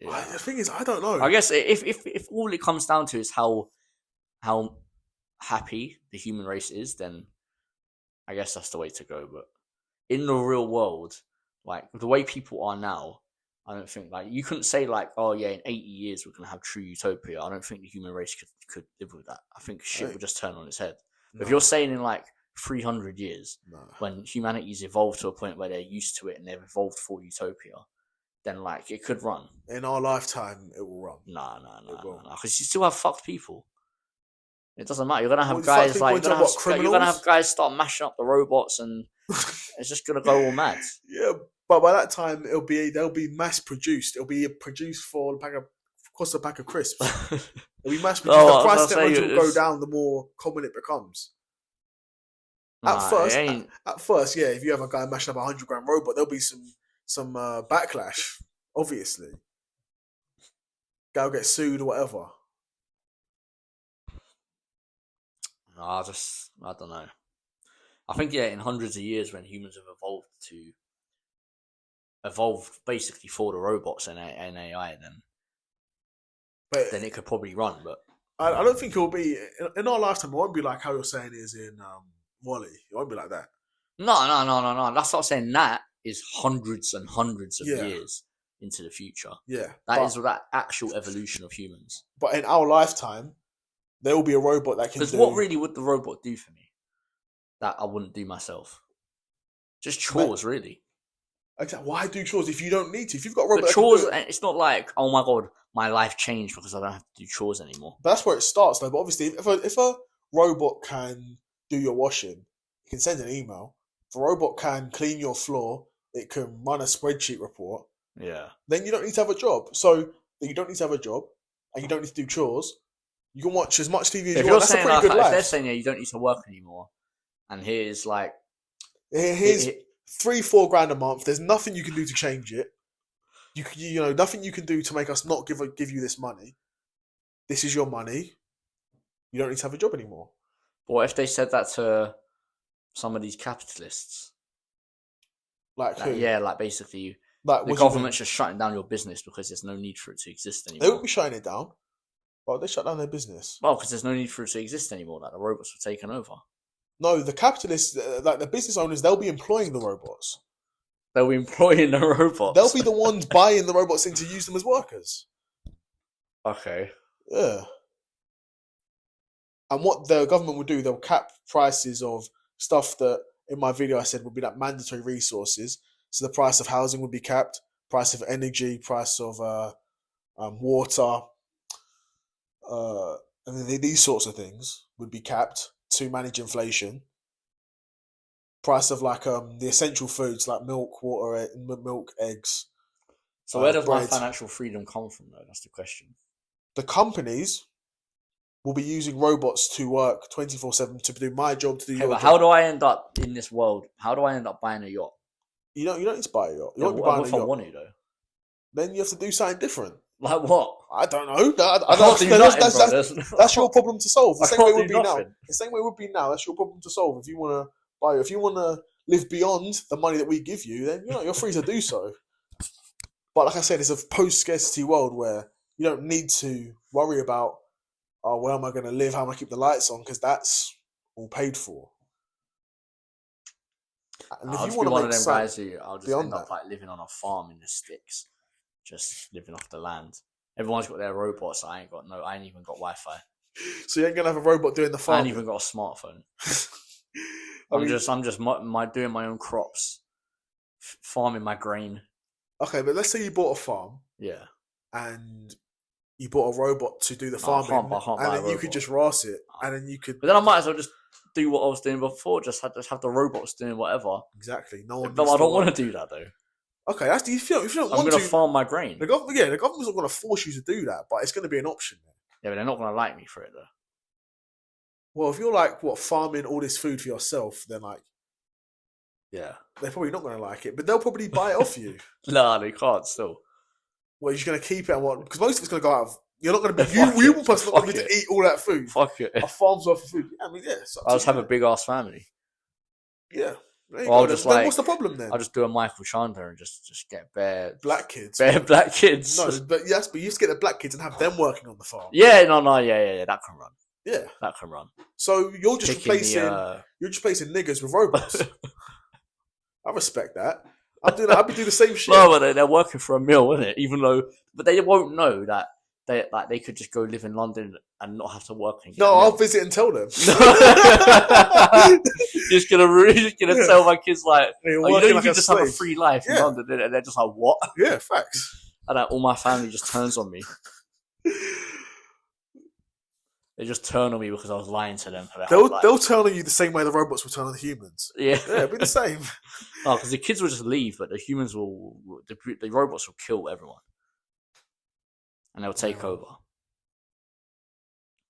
yeah. The thing is, I don't know. I guess if all it comes down to is how happy the human race is, then I guess that's the way to go. But in the real world, like the way people are now, I don't think, like, you couldn't say like, oh yeah, in 80 years we're gonna have true utopia. I don't think the human race could live with that. I think shit would just turn on its head. No. If you're saying in like 300 years, when humanity's evolved to a point where they're used to it and they've evolved for utopia, then like it could run. In our lifetime, it will run. No. Because you still have fucked people. It doesn't matter. You're gonna have guys like you're gonna have guys start mashing up the robots, and it's just gonna go all mad. Yeah, but by that time they'll be mass produced. It'll be produced for cost a pack of crisps. It'll be mass produced. The price technology will go down the more common it becomes. At first, yeah, if you have a guy mashing up a 100-gram robot, there'll be some backlash, obviously. Guy will get sued or whatever. I don't know. I think, yeah, in hundreds of years when humans have evolved basically for the robots and AI, then it could probably run. But I don't think it will be, in our lifetime, it won't be like how you're saying it is in WALL-E. It won't be like that. No. That's not saying that is hundreds and hundreds of years into the future. Yeah. That is that actual evolution of humans. But in our lifetime, there will be a robot that can do... Because what really would the robot do for me that I wouldn't do myself? Just chores, really. Exactly. Why do chores if you don't need to? If you've got a robot... But chores, it's not like, oh my God, my life changed because I don't have to do chores anymore. But that's where it starts, though. But obviously, if a robot can do your washing, it can send an email. If a robot can clean your floor, it can run a spreadsheet report. Yeah. Then you don't need to have a job. So you don't need to have a job, and you don't need to do chores. You can watch as much TV as you want. That's a pretty good life. If they're saying, you don't need to work anymore, and here's like here's $3-4 grand a month. There's nothing you can do to change it. You know, nothing you can do to make us not give you this money. This is your money. You don't need to have a job anymore. But what if they said that to some of these capitalists? Like who? Yeah, like basically, like the government's just shutting down your business because there's no need for it to exist anymore. They wouldn't be shutting it down. Why would they shut down their business? Well, because there's no need for it to exist anymore. Like the robots were taken over. No, the capitalists, like the business owners, they'll be employing the robots. They'll be employing the robots. They'll be the ones buying the robots in to use them as workers. Okay. Yeah. And what the government will do, they'll cap prices of stuff that, in my video I said, would be like mandatory resources. So the price of housing would be capped, price of energy, price of water, and these sorts of things would be capped to manage inflation. Price of like the essential foods like milk, water, milk, eggs. So where does bread. my financial freedom come from, though? That's the question. The companies will be using robots to work 24/7 to do my job, to do your job. How do I end up in this world? How do I end up buying a yacht? You don't need to buy a yacht. You Yeah, won't be buying what if a I yacht. want to, though? Then you have to do something different. Like what? I don't know. That's your problem to solve. The same way it would be now. The same way it would be now. That's your problem to solve. If you want to buy, if you want to live beyond the money that we give you, then you're free to do so. But like I said, it's a post-scarcity world where you don't need to worry about, where am I going to live? How am I keep the lights on? Because that's all paid for. And I'll if just you be want one to of make them guys who I'll just end up that, like living on a farm in the sticks, just living off the land. Everyone's got their robots. I ain't even got Wi-Fi. So you ain't gonna have a robot doing the farm. I ain't even got a smartphone. I'm just doing my own crops, farming my grain. Okay, but let's say you bought a farm. Yeah. And you bought a robot to do the farming, and then you could just RAS it, and then you could. But then I might as well just do what I was doing before. Just have the robots doing whatever. Exactly. No one. But I don't want to do that though. Okay, that's if you don't want I'm going to farm my grain. The government's not going to force you to do that, but it's going to be an option. Yeah, but they're not going to like me for it though. Well, if you're like farming all this food for yourself, then like, yeah, they're probably not going to like it, but they'll probably buy it off you. Nah, they can't still. Well, you're just going to keep it and what? Because most of it's going to go out of. You're not going to be you personally not going to be to eat all that food. Fuck it. A farm's worth of food. I mean, yeah. I'll just have a big ass family. Yeah. Well, then what's the problem then? I'll just do a Michael Chandler and just get bare black kids. Bare black kids. No, but you used to get the black kids and have them working on the farm. Yeah, yeah, that can run. Yeah, that can run. So you're just replacing niggas with robots. I respect that. I'll do that. I'll be doing the same shit. No, but they're working for a meal, isn't it? But they won't know that they could just go live in London and not have to work. No, I'll visit and tell them. Just gonna tell my kids like, you can just have a free life in London, and they're just like, what? Yeah, facts. And all my family just turns on me. They just turn on me because I was lying to them. They'll turn on you the same way the robots will turn on the humans. Yeah, it'll be the same. Oh, because the kids will just leave, but the humans the robots will kill everyone. And they'll take over.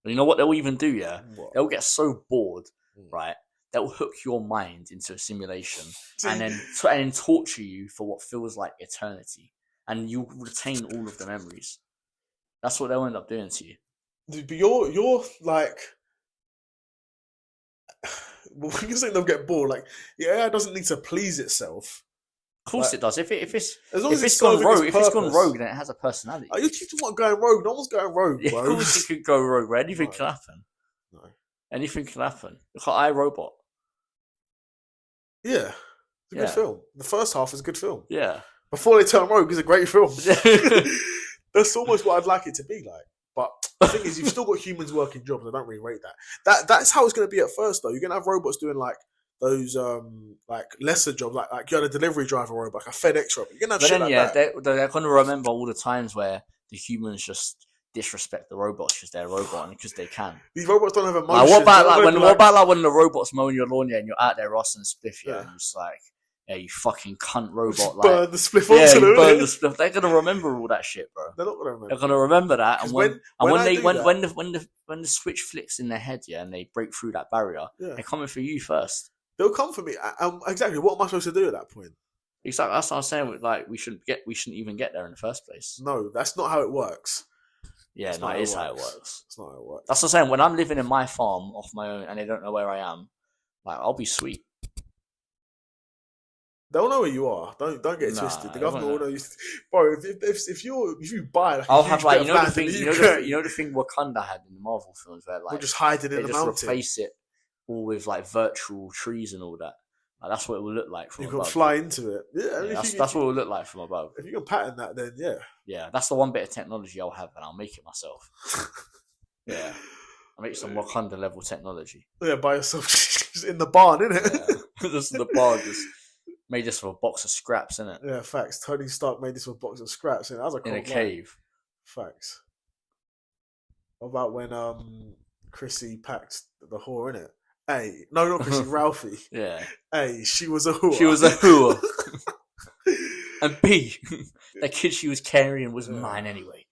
And you know what they'll even do, yeah? What? They'll get so bored, right? They'll hook your mind into a simulation and then torture you for what feels like eternity. And you'll retain all of the memories. That's what they'll end up doing to you. Dude, but you're like... Well, when you're saying they'll get bored, like, AI doesn't need to please itself. Of course it does. If it's gone rogue, then it has a personality. You keep talking about going rogue. No one's going rogue, bro. Of course it could go rogue, bro. Anything can happen. No. Anything can happen. Look at iRobot. Yeah. It's a good film. The first half is a good film. Yeah. Before they turn rogue, it's a great film. That's almost what I'd like it to be like. But the thing is, you've still got humans working jobs. I don't really rate that. That's how it's going to be at first, though. You're going to have robots doing like those like lesser jobs, like you had a delivery driver robot, like a FedEx robot. You're gonna have they're going to remember all the times where the humans just disrespect the robots because they're a robot and because they can. These robots don't have emotions. What about when the robots mowing your lawn and you're out there rossing spliff, and it's like yeah, you fucking cunt robot. Just Like, burn the spliff yeah, onto you them. burn the spliff. They're gonna remember all that shit, bro. They're not gonna remember. They're gonna remember that, and when the switch flicks in their head, yeah, and they break through that barrier, they're coming for you first. They'll come for me. Exactly. What am I supposed to do at that point? Exactly. That's what I'm saying. Like, we shouldn't even get there in the first place. No, that's not how it works. Yeah, no, it is how it works. It's not how it works. That's what I'm saying. When I'm living in my farm off my own and they don't know where I am, like, I'll be sweet. They'll know where you are. Don't get it twisted. The government will know you. Bro, if you buy, like, I'll have, like, you know the thing Wakanda had in the Marvel films where, like, we'll just hide it in the mountain. Replace it all with, like, virtual trees and all that. Like, that's what it will look like from above. You can fly into it. Yeah, that's what it will look like from above. If you can pattern that, then yeah. Yeah, that's the one bit of technology I'll have, and I'll make it myself. Yeah. I'll make some Wakanda level technology. Yeah, by yourself, just in the barn, innit? Yeah. Just in the barn, just made this with a box of scraps, innit? Yeah, facts. Tony Stark made this with a box of scraps, innit? That was a cool in a cave. Facts. What about when Chrissy packed the whore, innit? Hey, no, not Chrissy, Ralphie. Yeah. Hey, she was a whore. She was a whore. And B, that kid she was carrying was mine anyway.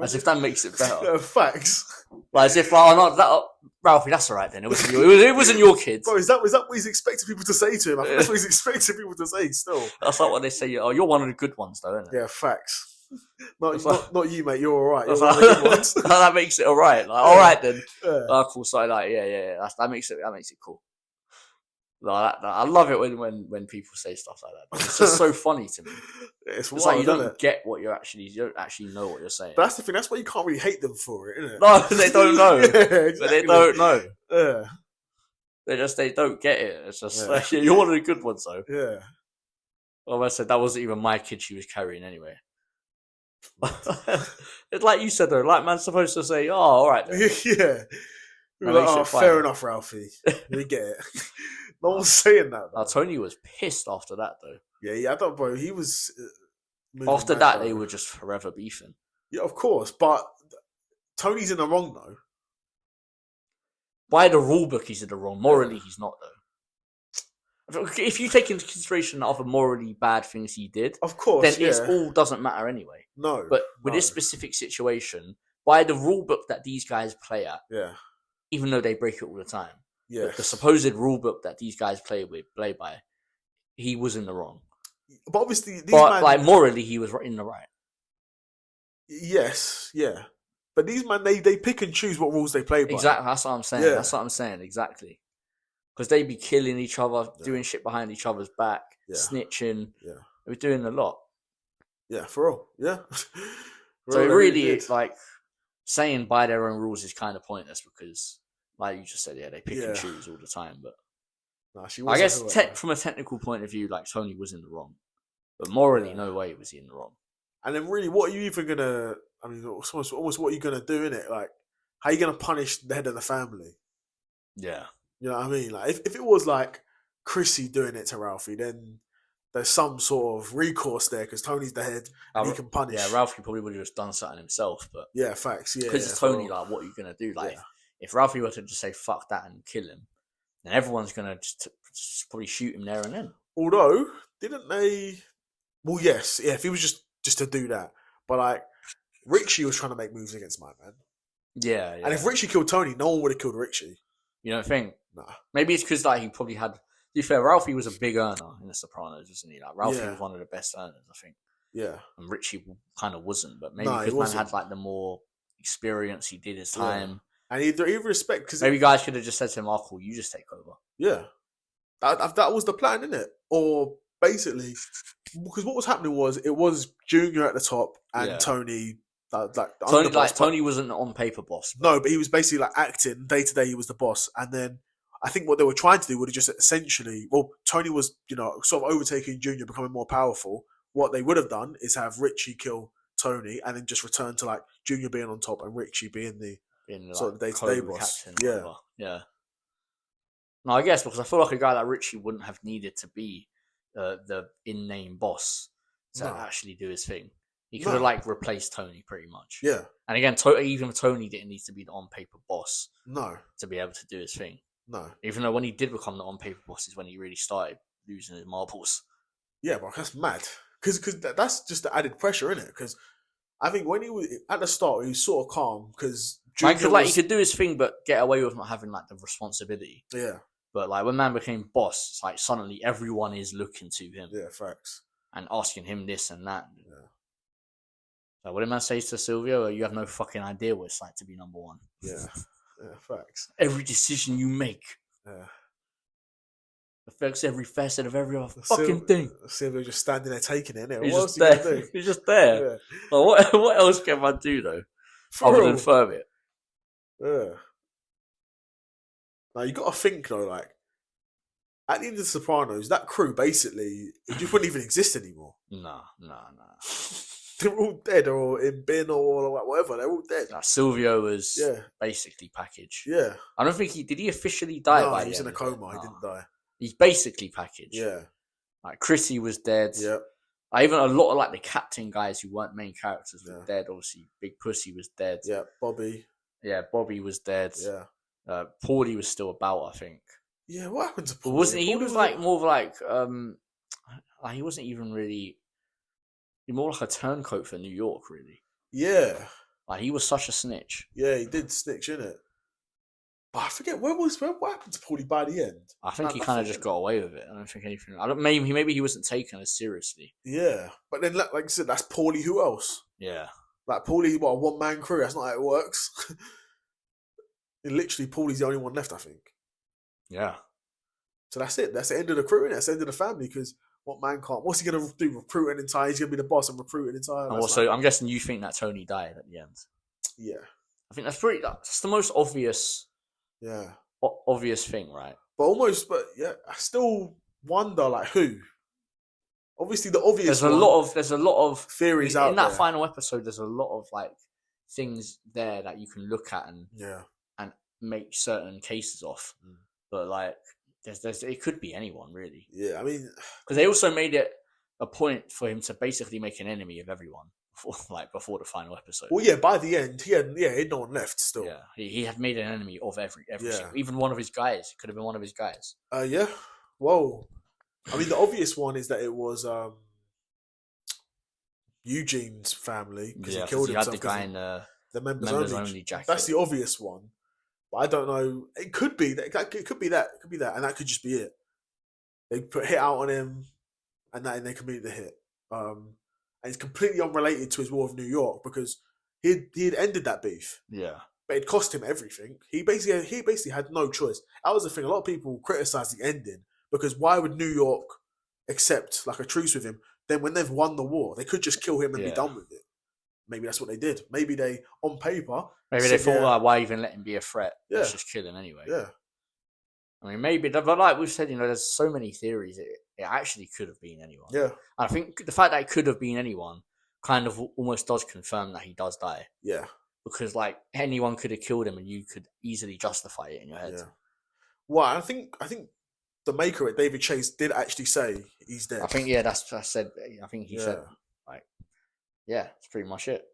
As if that makes it better. Facts. Like, as if, not that, Ralphie, that's alright then. It wasn't your kid. Bro, is that what he's expecting people to say to him? I think that's what he's expecting people to say still. That's like what they say. Oh, you're one of the good ones though, isn't it? Yeah, facts. Not you, mate. You're alright. You're one of the good ones. That makes it alright. Like, alright then. Yeah. Cool. So like, yeah. That makes it cool. Like, I love it when people say stuff like that. It's just so funny to me. It's wild, like you don't get what you don't actually know what you're saying. But that's the thing. That's why you can't really hate them for it, isn't it? No, they don't know. Yeah, exactly. But they don't know. Yeah. They don't get it. It's just like, you're one of the good ones though. Yeah. Well, I said that wasn't even my kid she was carrying anyway. It's like you said though. Like, man's supposed to say, "Oh, all right." Then. Yeah. Like, fair enough, Ralphie. We get it. No one's saying that. Tony was pissed after that, though. Yeah, I thought, bro, he was. After that, they were just forever beefing. Yeah, of course, but Tony's in the wrong, though. By the rule book, he's in the wrong. Morally, he's not, though. If you take into consideration the other morally bad things he did, of course, then it all doesn't matter anyway. No, but with this specific situation, by the rule book that these guys play at, even though they break it all the time, the supposed rule book that these guys play by, he was in the wrong. But obviously, like morally, he was in the right. Yes, yeah. But these men, they pick and choose what rules they play by. Exactly, that's what I'm saying. Yeah. That's what I'm saying, exactly. Because they be killing each other, doing shit behind each other's back, snitching. Yeah. They were doing a lot. Yeah, for real. Yeah. So it really, it's like, saying by their own rules is kind of pointless because, like you just said, they pick and choose all the time. But I guess from a technical point of view, like, Tony was in the wrong. But morally, no way was he in the wrong. And then really, what are you even going to... I mean, almost what are you going to do, innit? Like, how are you going to punish the head of the family? Yeah. You know what I mean? Like, if it was like Chrissy doing it to Ralphie, then there's some sort of recourse there because Tony's the head and he can punish. Yeah, Ralphie probably would have just done something himself, but yeah, facts. Yeah, because it's Tony. Like, what are you gonna do? Like, if Ralphie were to just say "fuck that" and kill him, then everyone's gonna just probably shoot him there and then. Although, didn't they? Well, yes, yeah. If he was just to do that, but like Richie was trying to make moves against my man. Yeah. And if Richie killed Tony, no one would have killed Richie. You don't think? Nah. Maybe it's because like he probably had. To be fair, Ralphie was a big earner in the Sopranos, wasn't he? Like Ralphie was one of the best earners, I think. Yeah. And Richie kind of wasn't, but maybe because man had like the more experience, he did his time. And he respect because maybe guys could have just said to him, "Oh, cool, you just take over." Yeah. That was the plan, innit? Or basically, because what was happening was it was Junior at the top and Tony. Tony wasn't on paper boss. No, but he was basically like acting day to day. He was the boss, and then I think what they were trying to do would have just essentially, well, Tony was sort of overtaking Junior, becoming more powerful. What they would have done is have Richie kill Tony, and then just return to like Junior being on top and Richie being the sort of day to day boss. Yeah. No, I guess because I feel like a guy like Richie wouldn't have needed to be the in name boss to actually do his thing. He could have like replaced Tony pretty much. Yeah. And again, even Tony didn't need to be the on paper boss. No. To be able to do his thing. No. Even though when he did become the on paper boss is when he really started losing his marbles. Yeah, bro, that's mad. Because that's just the added pressure, in it. Because I think when he was at the start, he was sort of calm because Man could he could do his thing, but get away with not having like the responsibility. Yeah. But like when man became boss, it's like suddenly everyone is looking to him. Yeah, facts. And asking him this and that. Yeah. So what did man say to Silvio? You have no fucking idea what it's like to be number one. Yeah. Yeah, facts. Every decision you make. Yeah. Affects every facet of every fucking thing. Silvio just standing there taking it, innit? He's just there. He's just there. Yeah. Like, what else can man do though? Other than firm it. Yeah. Now you got to think though, like at the end of the Sopranos, that crew basically it just wouldn't even exist anymore. Nah. They're all dead or in bin or whatever. They're all dead. Silvio was basically packaged. Yeah. I don't think did he officially die? No, he was in a coma. He didn't die. He's basically packaged. Yeah. Like Chrissy was dead. Yeah. Even a lot of like the captain guys who weren't main characters were dead. Obviously, Big Pussy was dead. Yeah. Bobby. Yeah, Bobby was dead. Yeah. Paulie was still about, I think. Yeah, what happened to Paulie? Wasn't he? He was like more of like he wasn't even really. He more like a turncoat for New York, really. Yeah. Like he was such a snitch. Yeah, he did snitch, innit? But I forget what happened to Paulie by the end. I think he kind of just got away with it. I don't think anything. Maybe he wasn't taken as seriously. Yeah, but then like I said, that's Paulie. Who else? Yeah, like Paulie, what a one-man crew. That's not how it works. Literally, Paulie's the only one left, I think. Yeah. So that's it. That's the end of the crew, innit? That's the end of the family. Because what man can't? What's he gonna do? Recruit an entire? He's gonna be the boss and recruit an entire. And also, I'm guessing you think that Tony died at the end. Yeah. I think that's the most obvious. Yeah. Obvious thing, right? But yeah, I still wonder like who. Obviously, the obvious. There's a lot of theories out in that final episode. There's a lot of like things there that you can look at and make certain cases off. But like, there's it could be anyone really. Yeah, I mean, because they also made it a point for him to basically make an enemy of everyone before the final episode. Well, yeah, by the end, he had no one left still. Yeah, he had made an enemy of every single, even one of his guys. It could have been one of his guys. Yeah. Whoa. I mean, the obvious one is that it was Eugene's family because he killed himself. He had the guy in the members only jacket. That's the obvious one, but I don't know. It could be that. It could be that. It could be that, and that could just be it. They put a hit out on him, and they committed the hit. And it's completely unrelated to his War of New York because he had ended that beef. Yeah, but it cost him everything. He basically had no choice. That was the thing. A lot of people criticized the ending because why would New York accept like a truce with him? Then when they've won the war, they could just kill him and be done with it. Maybe that's what they did. Maybe they, on paper, they thought, why even let him be a threat? Yeah. Let's just kill him anyway. Yeah. I mean, maybe, but like we've said, there's so many theories. It actually could have been anyone. Yeah. And I think the fact that it could have been anyone kind of almost does confirm that he does die. Yeah. Because like anyone could have killed him, and you could easily justify it in your head. Yeah. Well, I think the maker at David Chase did actually say he's dead. I think that's what I said. I think he said like, that's pretty much it.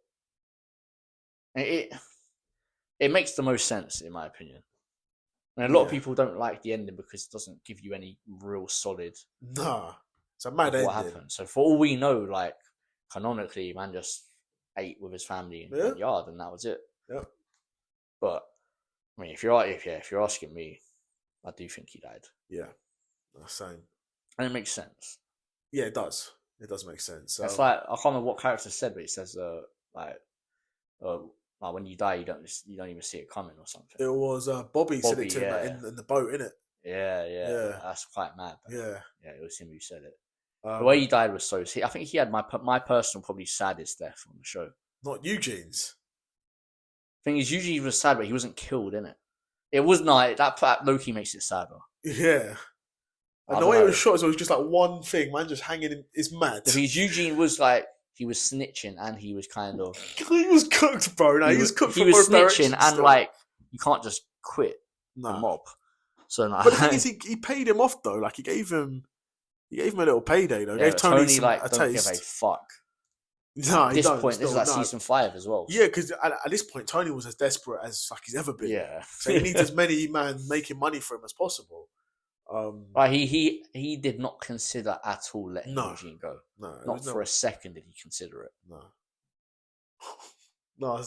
It makes the most sense in my opinion. And a lot of people don't like the ending because it doesn't give you any real solid. Nah, it's a mad ending. What happened? So for all we know, like canonically, man just ate with his family in the yard, and that was it. Yeah. But I mean, if you're asking me, I do think he died. Yeah, same. And it makes sense. Yeah, it does. It does make sense. It's like I can't remember what character said, but it says like when you die, you don't even see it coming or something. It was Bobby said it to him in the boat, innit? Yeah. That's quite mad. Yeah, it was him who said it. The way he died was so. I think he had my personal probably saddest death on the show. Not Eugene's. Thing is, usually he was sad, but he wasn't killed, innit? It was not that Loki makes it sadder. Yeah. And the way it was shot, it was just like one thing, man, just hanging in. It's mad. Because Eugene was like, he was snitching and he was kind of. He was cooked, bro. No, he was cooked. He was snitching and like you can't just quit the mob. So, but the thing is, he paid him off though. Like he gave him a little payday though. Yeah, gave Tony like a don't taste. give a fuck. No, at this point, this is like season 5 as well. Yeah, because at this point, Tony was as desperate as like he's ever been. Yeah, so he needs as many man making money for him as possible. Like he did not consider at all letting Eugene go. No, not for a second did he consider it. No. No,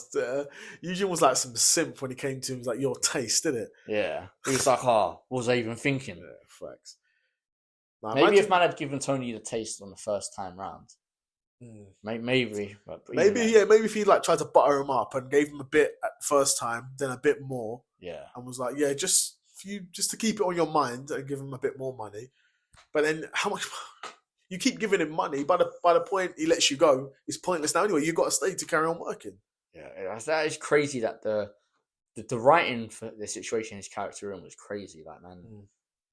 Eugene was like some simp when he came to him. He was like, your taste, didn't it? Yeah. He was like, what was I even thinking? Yeah, facts. Now, maybe if man had given Tony the taste on the first time round. Maybe. Maybe if he like tried to butter him up and gave him a bit at the first time, then a bit more. Yeah. And was like, just to keep it on your mind and give him a bit more money. But then how much you keep giving him money, by the point he lets you go, it's pointless now anyway. You've got to stay to carry on working. Yeah, that is crazy that the writing for the situation his character in was crazy. Like, man,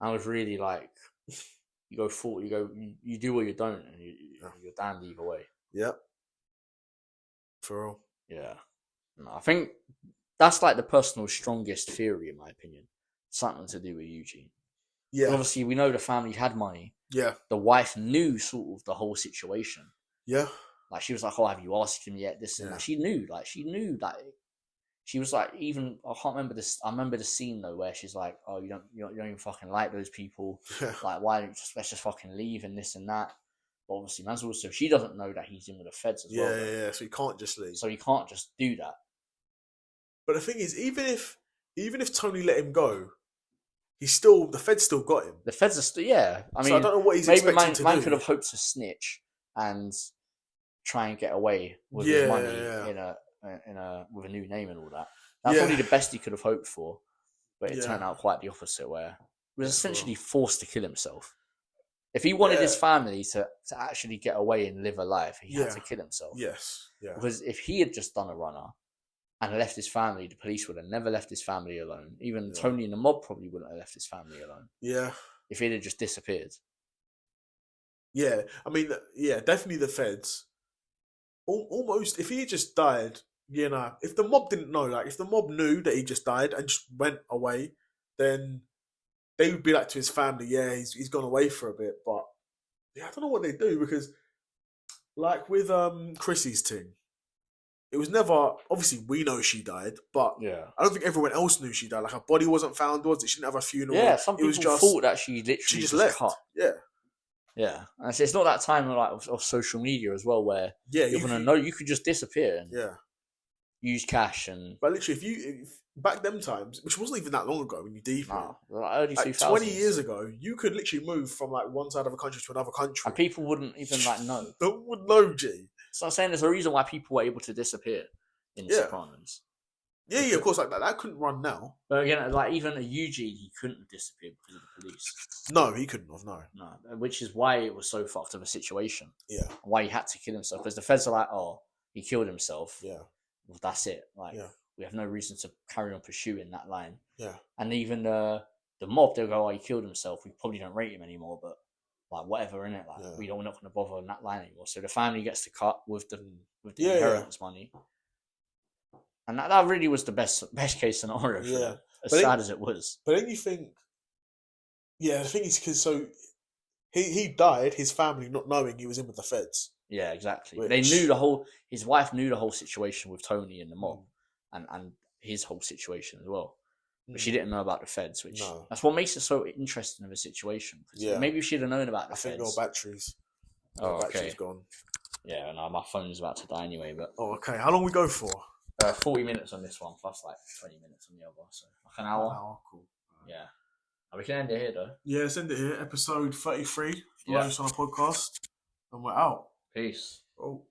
I was really like, you go full, you do or you don't, and you're damned either way. Yep. For real. Yeah. No, I think that's like the personal strongest theory in my opinion. Something to do with Eugene. Yeah. But obviously, we know the family had money. Yeah. The wife knew sort of the whole situation. Yeah. Like, she was like, "Oh, have you asked him yet?" This and that. She knew. Like, she was like, even I can't remember this. I remember the scene though where she's like, "Oh, you don't even fucking like those people. Like, why don't let's just fucking leave and this and that." But obviously, man's also she doesn't know that he's in with the feds as well. Yeah. So he can't just leave. So he can't just do that. But the thing is, even if Tony let him go, the feds still got him. The feds are still, yeah. I mean, I don't know what he's expecting to do. Man could have hoped to snitch and try and get away with his money with a new name and all that. That's probably the best he could have hoped for, but it turned out quite the opposite, where he was essentially forced to kill himself. If he wanted his family to actually get away and live a life, he had to kill himself. Yes, yeah. Because if he had just done a runner and left his family, the police would have never left his family alone. Even Tony and the mob probably wouldn't have left his family alone. Yeah. If he'd have just disappeared. Yeah, I mean, definitely the feds. Almost, if he had just died, if the mob didn't know, like if the mob knew that he just died and just went away, then they would be like to his family, he's gone away for a bit. But I don't know what they do, because like with Chrissy's thing, it was never, obviously we know she died, but I don't think everyone else knew she died. Like, her body wasn't found, was it? She didn't have a funeral. Yeah, some people thought that she literally just left. Cut. Yeah, and it's not that time of social media as well, where you're gonna know you could just disappear and use cash and. But literally, if back them times, which wasn't even that long ago, when you deep early 2000s, 20 years ago, you could literally move from like one side of a country to another country, and people wouldn't even know. They would know, G. So I'm saying there's a reason why people were able to disappear in the Sopranos. Yeah, of course, like that couldn't run now. But again, like even a Eugene, he couldn't have disappeared because of the police. No, he couldn't have. No, which is why it was so fucked of a situation. Yeah, why he had to kill himself, because the feds are like, "Oh, he killed himself. Yeah, well, that's it. Like, we have no reason to carry on pursuing that line." Yeah, and even the mob, they'll go, "Oh, he killed himself. We probably don't rate him anymore, but like whatever, innit? Like we're not going to bother on that line anymore." So the family gets to cut with the inheritance money. And that really was the best case scenario for them, as sad as it was. But then you think, the thing is, because he died, his family not knowing he was in with the feds. Yeah, exactly. They knew his wife knew the whole situation with Tony and the mob, and his whole situation as well. But she didn't know about the feds, which that's what makes it so interesting of a situation. Maybe if she'd have known about the feds. I think no batteries. Battery's gone. Yeah, no, my phone's about to die anyway. But okay. How long we go for? 40 minutes on this one, plus like 20 minutes on the other, so like an hour. Cool. Yeah. We can end it here, though. Yeah, let's end it here. Episode 33. Live on a podcast. And we're out. Peace. Oh.